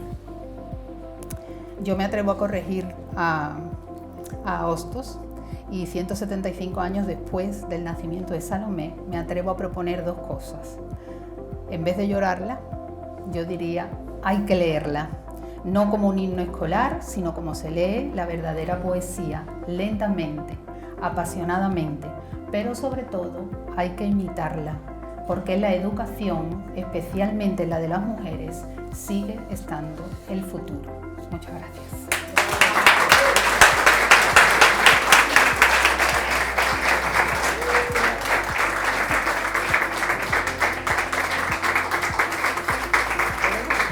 Yo me atrevo a corregir a Hostos y 175 años después del nacimiento de Salomé, me atrevo a proponer dos cosas. En vez de llorarla, yo diría, hay que leerla. No como un himno escolar, sino como se lee la verdadera poesía, lentamente, apasionadamente, pero sobre todo hay que imitarla, porque la educación, especialmente la de las mujeres, sigue estando el futuro. Muchas gracias.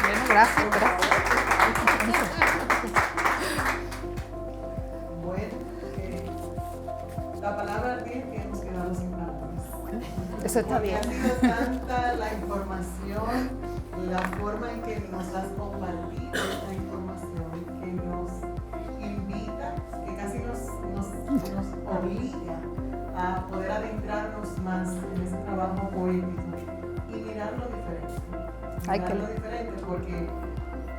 Bueno, gracias. La palabra tiene que hemos quedado sin palabras. Eso está bien. Ha sido tanta la información, la forma en que nos has compartido esta información, que nos invita, que casi nos obliga a poder adentrarnos más en ese trabajo poético y mirarlo diferente. Mirarlo diferente porque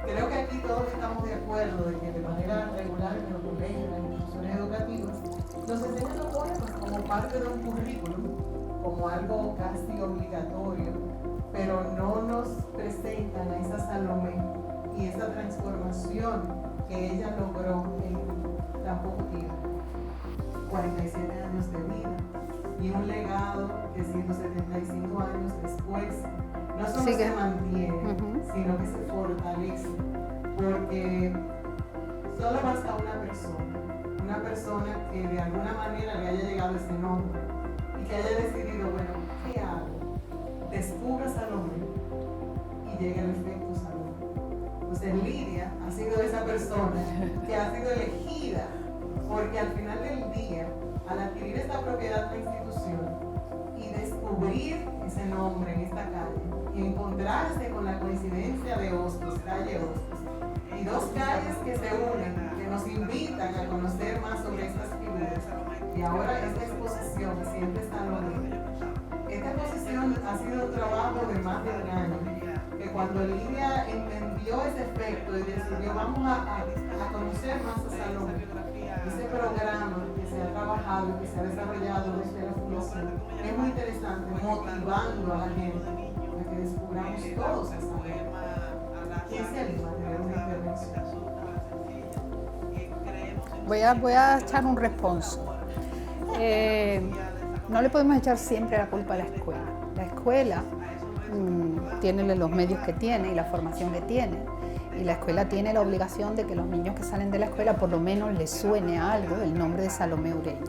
creo que aquí todos estamos de acuerdo de que de manera regular en los colegios, en las instituciones educativas, nos enseñan los poemas como parte de un currículum, como algo casi obligatorio, pero no nos presentan a esa Salomé y esa transformación que ella logró en tan poco tiempo, 47 años de vida, y un legado que 175 años después no solo se mantiene, sino que se fortalece, porque solo basta una persona que de alguna manera le haya llegado ese nombre y que haya decidido, bueno, ¿qué hago? Descubra Salomé y llega el efecto Salomé. Entonces Lidia ha sido esa persona que ha sido elegida porque al final del día, al adquirir esta propiedad de la institución y descubrir ese nombre en esta calle y encontrarse con la coincidencia de Hostos, calle Hostos, y dos calles que se unen, que nos invitan a conocer más sobre estas figuras. Y ahora esta exposición siempre está Salomé. Esta exposición ha sido un trabajo de más de un año, que cuando Lidia entendió ese efecto y decidió vamos a conocer más a Salomé, ese programa que se ha trabajado y que se ha desarrollado desde la fundación es muy interesante, motivando a la gente a que descubramos todos a Salomé. ¿Quién se anima a tener una intervención? Voy a echar un responso. No le podemos echar siempre la culpa a la escuela. La escuela tiene los medios que tiene y la formación que tiene. Y la escuela tiene la obligación de que los niños que salen de la escuela por lo menos les suene a algo el nombre de Salomé Ureña.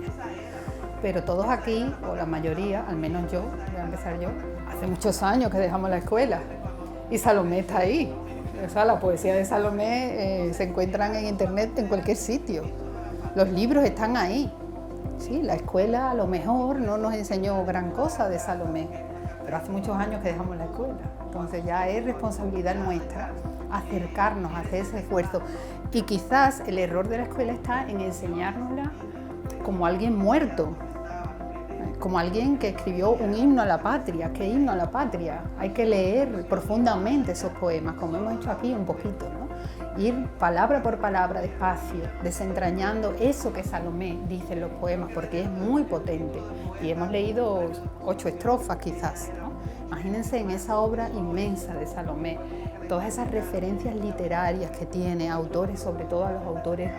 Pero todos aquí, o la mayoría, al menos yo, voy a empezar yo, hace muchos años que dejamos la escuela y Salomé está ahí. O sea, la poesía de Salomé se encuentran en internet en cualquier sitio. Los libros están ahí. Sí, la escuela a lo mejor no nos enseñó gran cosa de Salomé, pero hace muchos años que dejamos la escuela. Entonces ya es responsabilidad nuestra acercarnos, hacer ese esfuerzo. Y quizás el error de la escuela está en enseñárnosla como alguien muerto, como alguien que escribió un himno a la patria. ¿Qué himno a la patria? Hay que leer profundamente esos poemas, como hemos hecho aquí un poquito, ¿no? Ir palabra por palabra, despacio, desentrañando eso que Salomé dice en los poemas, porque es muy potente. Y hemos leído 8 estrofas quizás, ¿no? Imagínense en esa obra inmensa de Salomé, todas esas referencias literarias que tiene, autores, sobre todo a los autores,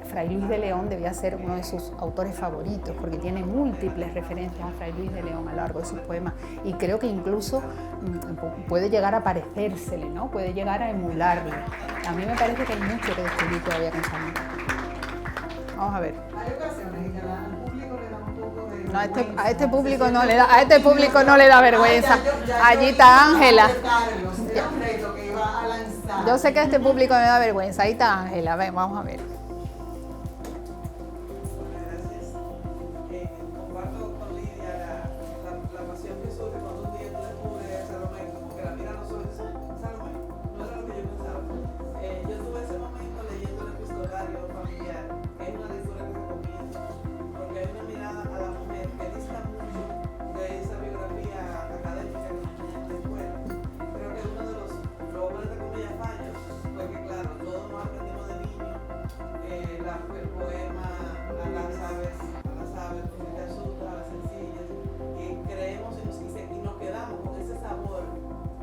Fray Luis de León debía ser uno de sus autores favoritos, porque tiene múltiples referencias a Fray Luis de León a lo largo de sus poemas, y creo que incluso puede llegar a parecérsele, ¿no? Puede llegar a emularle. A mí me parece que hay mucho que descubrir todavía con Salomé. Vamos a ver. Hay ocasiones en que al público le da un poco de No, vergüenza. a este público no le da, a este público no le da vergüenza. Allí está Ángela. Carlos, era un reto que iba a lanzar. Yo sé que a este público me da vergüenza. Ahí está Ángela. Ven, vamos a ver. Gracias. Comparto con Lidia la pasión que surge cuando un día tú descubres a Salomé, como que la mira a los ojos y dices, Salomé, no era lo que yo pensaba. Yo tuve ese momento leyendo el epistolario familiar, que es una lectura que recomiendo, porque hay una mirada a la mujer que dista mucho de esa biografía académica que nos enseñan en la escuela. Creo que uno de los entre comillas, fallos fue que, claro, todos nos aprendimos de niños el poema a las aves, de asuntos, a las sencillas, creemos y nos quedamos con ese sabor,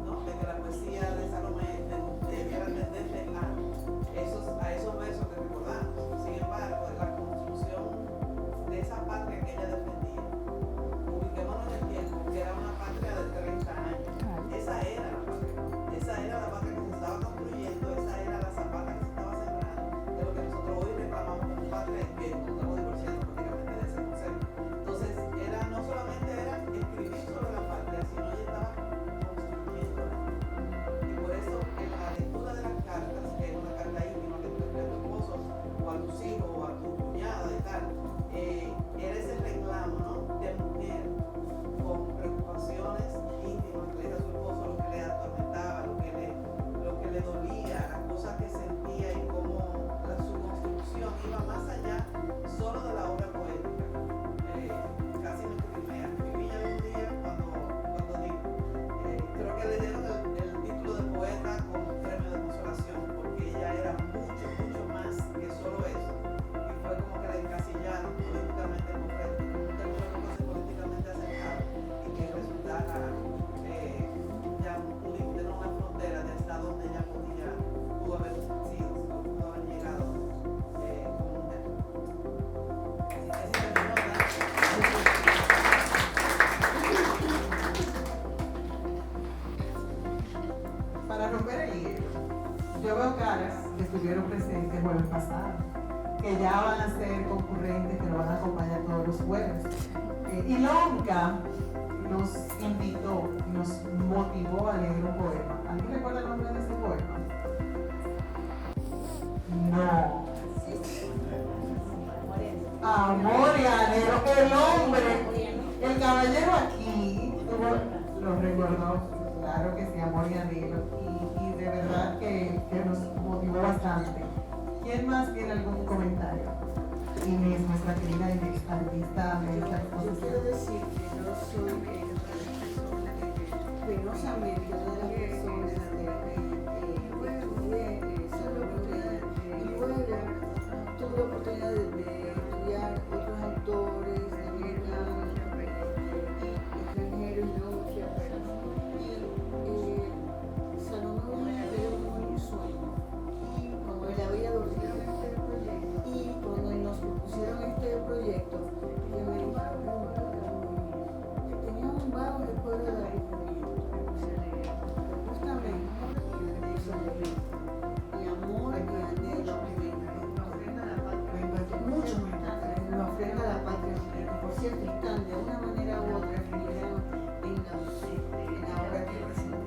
¿no? De que la poesía de Salomé debiera tender a esos versos que recordamos. Sin embargo, la construcción de esa patria que ella defendía, ubiquémonos en el tiempo, que era una patria de 30 años. Esa era la patria que se estaba construyendo, esa era la zapata que se estaba sembrando, de lo que nosotros hoy reclamamos como patria, que nos estamos divorciando prácticamente de ese concepto. Entonces, no solamente era escribir sobre la patria, sino ella estaba construyéndola. Y por eso, en la lectura de las cartas, que es una carta íntima que tú le escribes a tu esposo, o a tus hijos, o a tu cuñada y tal, era ese reclamo, ¿no? De mujer con preocupaciones íntimas que le da a su esposo, lo que le atormentaba, lo que le dolía, las cosas que sentía y cómo su construcción iba más allá solo de la obra poética. Casi me escribí ya un día cuando digo, creo que le dieron el título de poeta con premio de consolación, porque ella era mucho, mucho más que solo eso. Y fue como que la encasillaron políticamente correcto, un término que fuese políticamente aceptado y que resultara ya un límite, no una frontera de hasta donde ella pudo haber sido, pudo haber llegado como mujer. Así que Para romper el hielo, yo veo caras que estuvieron presentes el jueves pasado, que ya van a ser concurrentes, que nos van a acompañar todos los jueves. Y nunca nos invitó, nos motivó a leer un poema. ¿Alguien recuerda el nombre de ese poema? No. Amor y anhelo. El hombre, el caballero aquí, lo recordó, claro que sí, amor y anhelo. Y de verdad que nos motivó bastante. ¿Quién más tiene algún comentario? Inés, nuestra querida Inés, artista de esta Yo exposición. quiero decir que yo soy penosamente una de las personas que estudié Salomé y luego tuve la oportunidad de estudiar otros autores americanos y extranjeros y luego fui a Perú. Y Salomé era un sueño, como él había dormido. Y cuando nos propusieron este proyecto, yo me dijeron que teníamos un vago de pueblo de la República. Justamente, eso le vi. Y amor y anhelo me mucho me ofrenda a la patria, que por cierto están de una manera u otra figurando en la obra que presentó.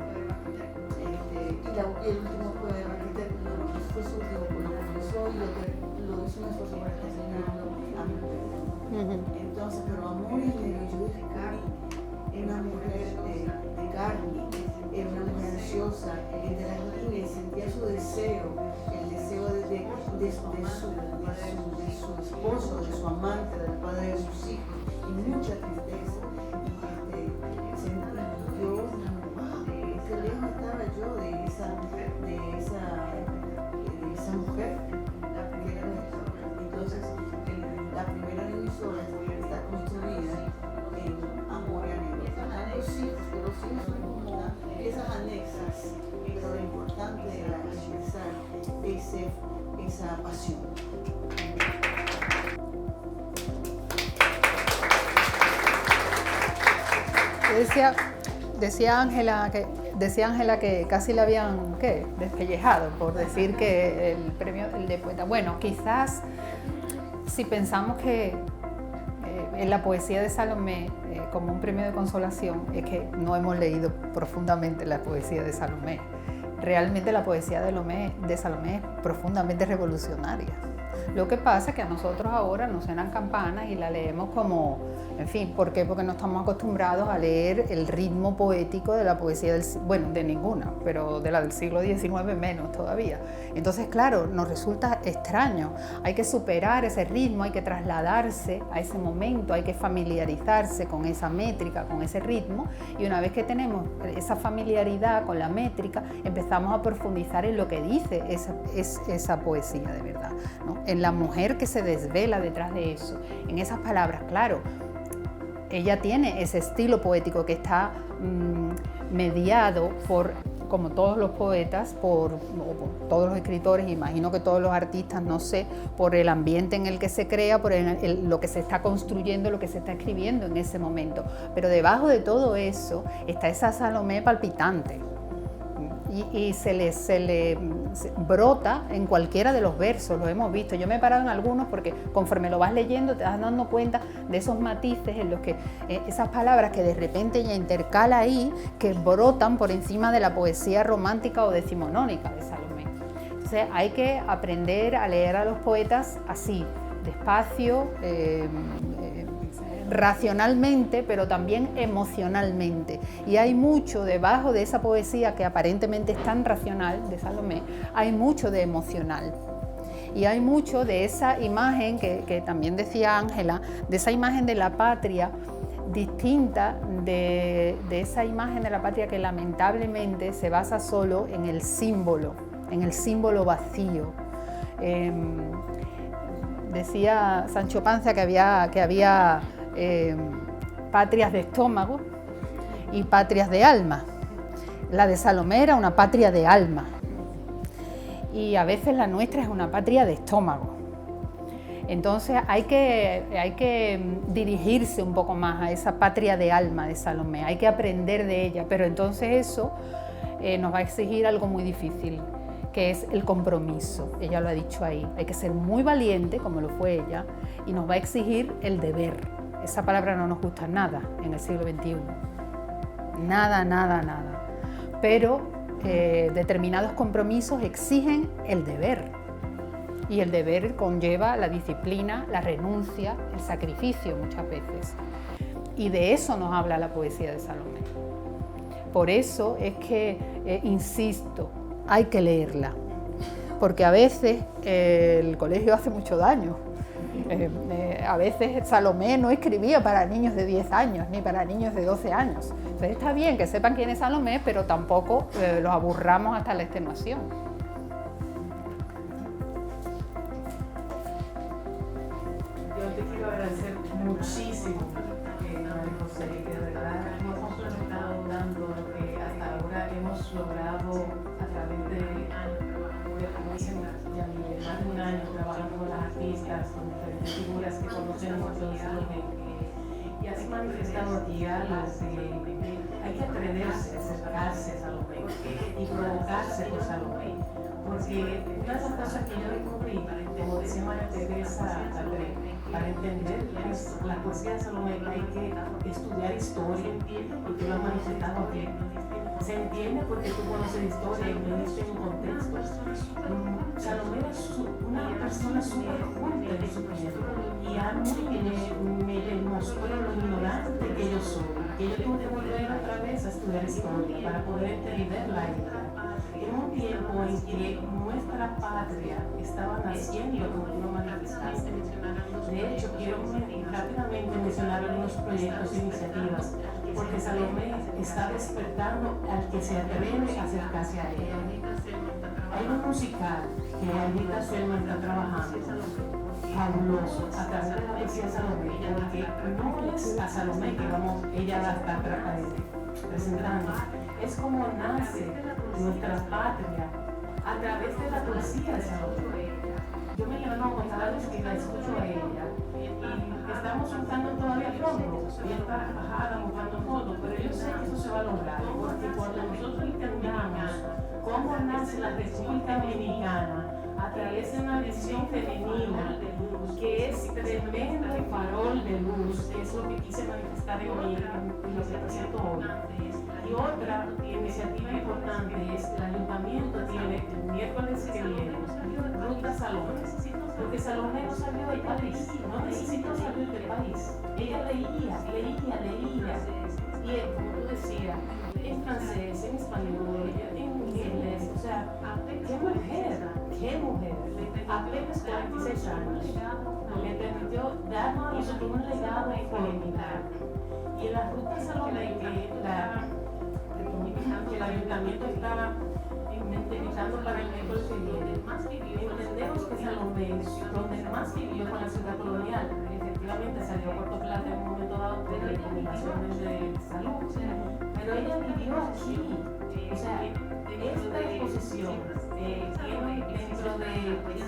Y el último poema que fue su último poema, y lo hizo un esfuerzo para estar enseñando a mi pueblo. Entonces, pero amor y anhelo, yo dije, Cari, era una mujer de carne, era una mujer ansiosa, entre las líneas sentía su deseo, el deseo de su esposo, de su amante, del padre de sus hijos, y mucha tristeza. Yo, qué lejos estaba yo de esa mujer. Entonces, la primera emisora está construida en amor y anécdota. Los hijos son como piezas anexas, pero lo importante era expresar esa pasión. Decía Ángela que casi la habían despellejado por decir que el premio de poeta. Bueno, quizás si pensamos que en la poesía de Salomé como un premio de consolación, es que no hemos leído profundamente la poesía de Salomé. Realmente la poesía de Salomé es profundamente revolucionaria. Lo que pasa es que a nosotros ahora nos suenan campanas y la leemos como, en fin, ¿por qué? Porque no estamos acostumbrados a leer el ritmo poético de la poesía de ninguna, pero de la del siglo XIX menos todavía. Entonces, claro, nos resulta extraño. Hay que superar ese ritmo, hay que trasladarse a ese momento, hay que familiarizarse con esa métrica, con ese ritmo, y una vez que tenemos esa familiaridad con la métrica, empezamos a profundizar en lo que dice esa poesía de verdad, ¿no? En la mujer que se desvela detrás de eso, en esas palabras, claro, ella tiene ese estilo poético que está mediado por, como todos los poetas, por todos los escritores, imagino que todos los artistas, no sé, por el ambiente en el que se crea, por lo que se está construyendo, lo que se está escribiendo en ese momento. Pero debajo de todo eso está esa Salomé palpitante. Y se le brota en cualquiera de los versos, lo hemos visto. Yo me he parado en algunos porque conforme lo vas leyendo te vas dando cuenta de esos matices en los que esas palabras que de repente ella intercala ahí, que brotan por encima de la poesía romántica o decimonónica de Salomé. Entonces hay que aprender a leer a los poetas así, despacio, racionalmente, pero también emocionalmente. Y hay mucho debajo de esa poesía que aparentemente es tan racional de Salomé, hay mucho de emocional. Y hay mucho de esa imagen que también decía Ángela, de esa imagen de la patria distinta de esa imagen de la patria que lamentablemente se basa solo en el símbolo vacío. Decía Sancho Panza que había patrias de estómago y patrias de alma. La de Salomé era una patria de alma y a veces la nuestra es una patria de estómago. Entonces hay que dirigirse un poco más a esa patria de alma de Salomé, hay que aprender de ella, pero entonces eso nos va a exigir algo muy difícil, que es el compromiso. Ella lo ha dicho ahí, hay que ser muy valiente, como lo fue ella, y nos va a exigir el deber. Esa palabra no nos gusta nada en el siglo XXI, nada. Pero determinados compromisos exigen el deber, y el deber conlleva la disciplina, la renuncia, el sacrificio muchas veces. Y de eso nos habla la poesía de Salomé. Por eso es que, insisto, hay que leerla, porque a veces el colegio hace mucho daño. A veces Salomé no escribía para niños de 10 años ni para niños de 12 años. Entonces está bien que sepan quién es Salomé, pero tampoco los aburramos hasta la extenuación. Yo te quiero agradecer muchísimo, María José, que de verdad nos hemos estado dando lo que hasta ahora hemos logrado a través de como dicen más de un año trabajando con las artistas, con diferentes figuras que conocemos de Salomé, y has manifestado aquí algo que hay que atreverse a acercarse a Salomé y provocarse por Salomé, porque una de las cosas que yo descubrí, como decía María Teresa André, para entender la poesía de Salomé hay que estudiar historia, y tú lo has manifestado aquí. Se entiende porque tú conoces historia y viviste en un contexto. Salomé es una persona súper culta en su tiempo y a mí me demostró lo ignorante que yo soy, que que yo tuve que volver otra vez a estudiar historia para poder entenderla a ella. En un tiempo en que nuestra patria estaba naciendo como tú lo manifestaste. De hecho, quiero rápidamente mencionar algunos proyectos e iniciativas, porque Salomé está despertando al que se atreve a acercarse a ella. Hay un musical que Anita Selma está trabajando, fabuloso, a través de la poesía de Salomé, porque no es a Salomé que ella va a estar presentando, es como nace nuestra patria a través de la poesía de Salomé. Yo me llamo cada vez que la escucho a ella y estamos juntando todavía fondos. Ella está trabajada buscando fondos, pero yo sé que eso se va a lograr, porque cuando nosotros entendamos cómo nace la República Dominicana a través de una visión femenina, que es tremendo farol de luz, que es lo que quise manifestar en lo que presento hoy. Y otra iniciativa importante es que el ayuntamiento tiene el miércoles que viene Ruta Salomé, porque Salomé no salió del país, no necesitó salir del país. Ella leía, y como tú decías, en francés, en español, en inglés, o sea, qué mujer, apenas 46 años, le permitió darnos a nosotros un legado familiar. Y en la Ruta Salomé que el ayuntamiento está inventando para el miércoles que viene, entendemos que Salomé, donde más vivió con la ciudad colonial, efectivamente salió a Puerto Plata en un momento dado por recomendaciones de salud, pero ella vivió aquí. O sea, esta exposición tiene dentro de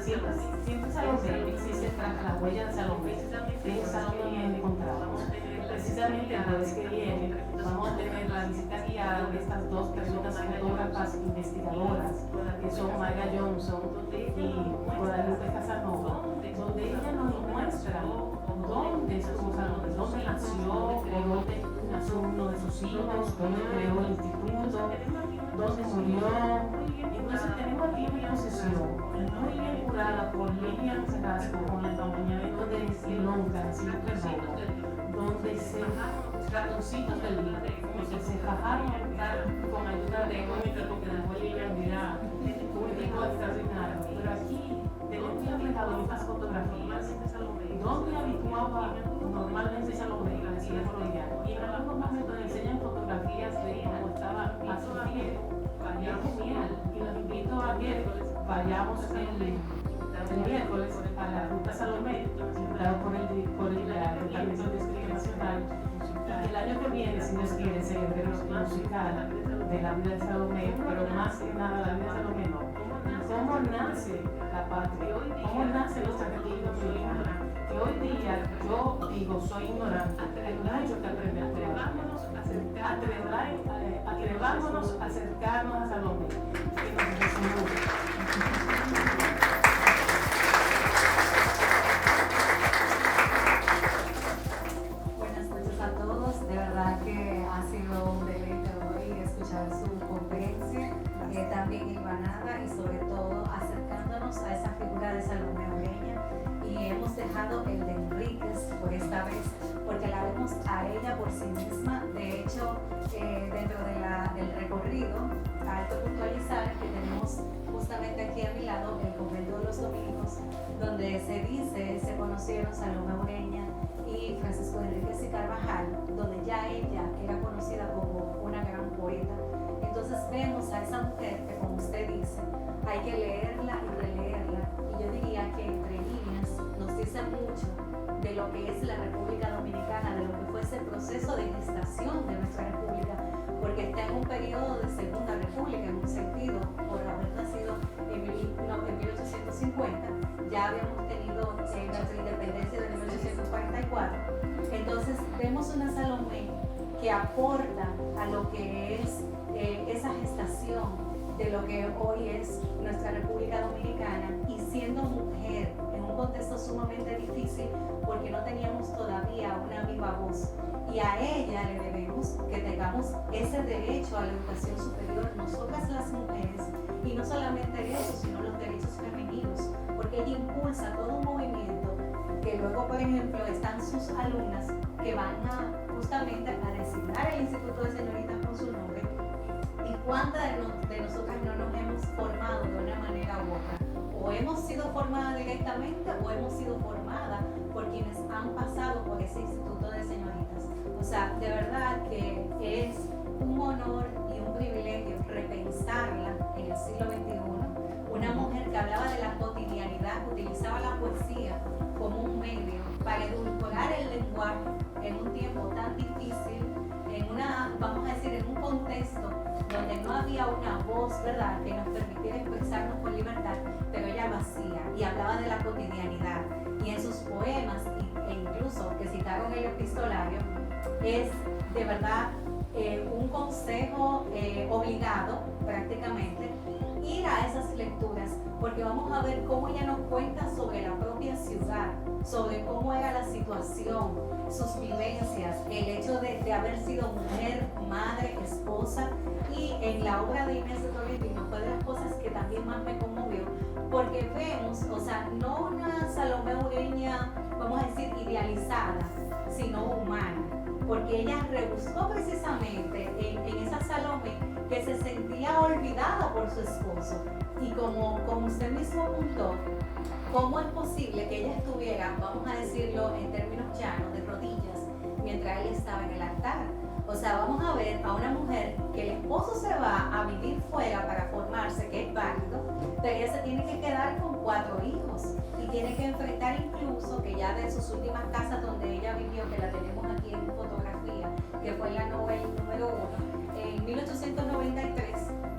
siempre Salomé existe tras la huella de Salomé, de Salomé encontramos. Precisamente el jueves que viene vamos a tener la visita guiada de estas dos personas fotógrafas investigadoras, que son Mayra Johnson y Guadalupe Casanova, donde ella nos muestra dónde estuvo Salomé, dónde nació, o dónde nació uno de sus hijos, dónde creó el instituto, dónde murió. Entonces tenemos aquí una exposición muy bien curada por Lilian Carrasco con el acompañamiento de Silonca, donde se ratoncitos del libro, donde se bajaron con ayuda de Mónica, porque después Lilian dirá un equipo extraordinario. Pero aquí tenemos que reflejado estas fotografías donde habituaba normalmente Salomé, así es colonial, y en algunos momentos enseñan fotografías de cómo estaba a su pie. Es genial, y los invito a que vayamos el miércoles a la Ruta Salomé, dado por el Departamento de Distrito Nacional, y el año que viene, si Dios quiere, celebremos el musical de la vida de Salomé, pero más que nada la vida de Salomé no. ¿Cómo nace la patria? ¿Cómo nace nuestra República Dominicana? Que hoy día yo digo, soy ignorante, pero no hay mucho que aprender. Atrevámonos a acercarnos a Salomé, que nos resume. Buenas noches a todos, de verdad que ha sido un deleite hoy escuchar su conferencia, también hilvanada y sobre todo acercándonos a esa figura de Salomé Ureña, y hemos dejado el de Enríquez por esta vez, porque la vemos a ella por sí misma. De hecho, dentro del recorrido, hay que puntualizar que tenemos justamente aquí a mi lado el convento de los dominicos, donde se conocieron Salomé Ureña y Francisco Enríquez y Carvajal, donde ya ella era conocida como una gran poeta. Entonces vemos a esa mujer que, como usted dice, hay que leerla y releerla, y yo diría que entre líneas nos dice mucho de lo que es la República Dominicana, de lo que fue ese proceso de gestación de nuestra república, porque está en un periodo de Segunda República, en un sentido, por haber nacido en 1850, ya habíamos tenido nuestra independencia de 1844. Entonces vemos una Salomé que aporta a lo que es esa gestación de lo que hoy es nuestra República Dominicana, y siendo mujer en un contexto sumamente difícil porque no teníamos todavía una viva voz, y a ella le debemos que tengamos ese derecho a la educación superior, nosotras las mujeres, y no solamente eso, sino los derechos femeninos, porque ella impulsa todo un movimiento que luego, por ejemplo, están sus alumnas que van a justamente a designar el Instituto de Señoritas con su nombre. ¿Y cuántas de nosotras no nos hemos formado de una manera u otra? O hemos sido formadas directamente o hemos sido formadas por quienes han pasado por ese Instituto de Señoritas. O sea, de verdad que es un honor y un privilegio repensarla en el siglo XXI. Una mujer que hablaba de la cotidianidad, que utilizaba la poesía como un medio para edulcorar el lenguaje en un tiempo tan difícil, vamos a decir, en un contexto donde no había una voz, ¿verdad?, que nos permitiera expresarnos con libertad, pero ella lo hacía y hablaba de la cotidianidad. Y en sus poemas, e incluso que citaron el epistolario, es de verdad un consejo obligado prácticamente ir a esas lecturas, porque vamos a ver cómo ella nos cuenta sobre la propia ciudad, sobre cómo era la situación, sus vivencias, el hecho de haber sido mujer, madre, esposa. Y en la obra de Inés de Tolentino fue de las cosas que también más me conmovió, porque vemos, o sea, no una Salomé Ureña, vamos a decir, idealizada, sino humana, porque ella rebuscó precisamente en esa Salomé que se sentía olvidada por su esposo. Y como usted mismo apuntó, ¿cómo es posible que ella estuviera, vamos a decirlo en términos llanos, de rodillas, mientras él estaba en el altar? O sea, vamos a ver a una mujer que el esposo se va a vivir fuera para formarse, que es válido, pero ella se tiene que quedar con 4 hijos y tiene que enfrentar incluso que ya de sus últimas casas donde ella vivió, que la tenemos aquí en fotografía, que fue la novela número 1, en 1893,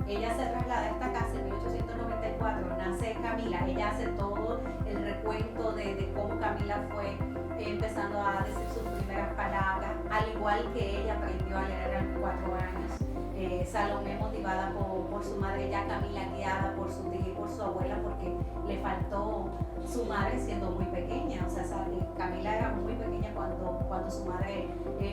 ella se traslada a esta casa. En 1894 nace Camila. Ella hace todo el recuento de cómo Camila fue empezando a decir sus primeras palabras, al igual que ella aprendió a leer a los 4 años. Salomé motivada por su madre, ya Camila guiada por su tía y por su abuela, porque le faltó su madre siendo muy pequeña. O sea, Camila era muy pequeña cuando su madre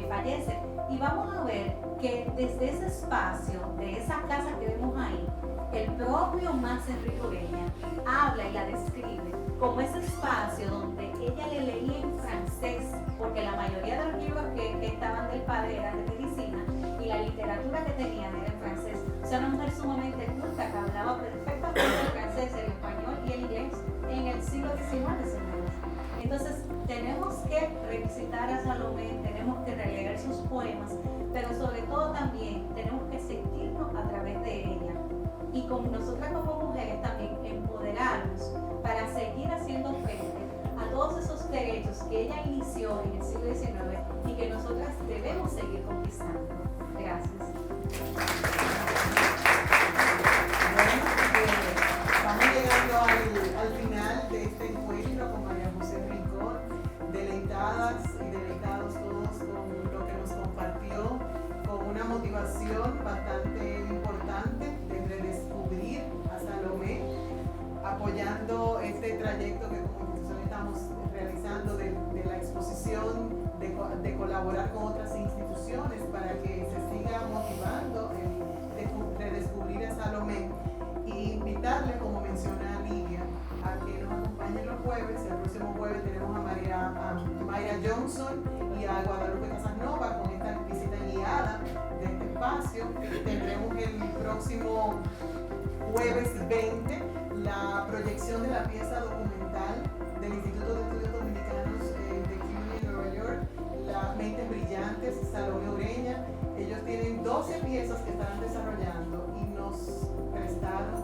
fallece. Y vamos a ver que desde ese espacio, de esa casa que vemos ahí, el propio Max Enrique Ureña habla y la describe como ese espacio donde ella le leía en francés, porque la mayoría de los libros que estaban del padre eran de medicina y la literatura que tenían era en francés. O sea, una mujer sumamente culta que hablaba perfectamente el francés, el español y el inglés en el siglo XIX, señores. Entonces, tenemos que revisitar a Salomé, tenemos que releer sus poemas, pero sobre todo también tenemos que sentirnos a través de ella. Y con nosotras como mujeres también empoderarnos para seguir haciendo frente a todos esos derechos que ella inició en el siglo XIX y que nosotras debemos seguir conquistando. Gracias. Estamos llegando al final de este encuentro con María José Rincón, deleitadas y deleitados todos con lo que nos compartió, con una motivación bastante importante de redescubrir a Salomé, apoyando este trayecto que como institución estamos realizando de la exposición, de colaborar con otras instituciones para que se siga motivando de redescubrir a Salomé, y invitarle, como menciona Lidia, a que nos acompañen los jueves. El próximo jueves tenemos a Mayra Johnson y a Guadalupe Casanova con esta visita guiada de este espacio. Tendremos el próximo jueves 20 la proyección de la pieza documental del Instituto de Estudios Dominicanos de CUNY en Nueva York, La Mentes Brillantes, Salomé Ureña. Ellos tienen 12 piezas que estarán desarrollando y nos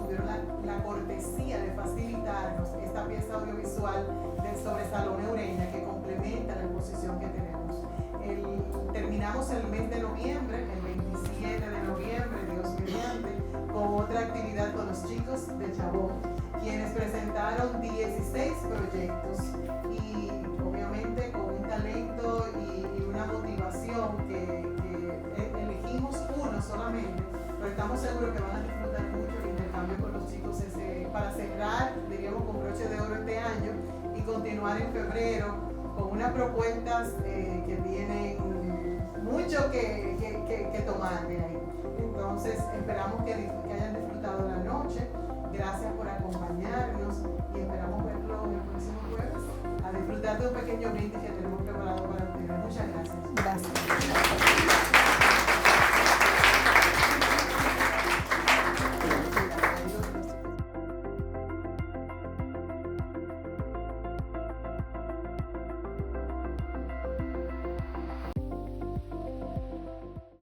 tuvieron la cortesía de facilitarnos esta pieza audiovisual sobre Salomé Ureña, que complementa la exposición que tenemos. Terminamos el mes de noviembre, el 27 de noviembre, Dios mediante, con otra actividad con los chicos de Chabón, quienes presentaron 16 proyectos y obviamente con un talento y una motivación que elegimos uno solamente, pero estamos seguros que van a disfrutar mucho el intercambio con los chicos para cerrar, diríamos, con broche de oro este año y continuar en febrero con unas propuestas que tienen mucho que tomar de ahí. Entonces, esperamos que hayan disfrutado la noche. Gracias por acompañarnos y esperamos verlo el próximo jueves a disfrutar de un pequeño brindis que tenemos preparado para ustedes. Muchas gracias. Gracias.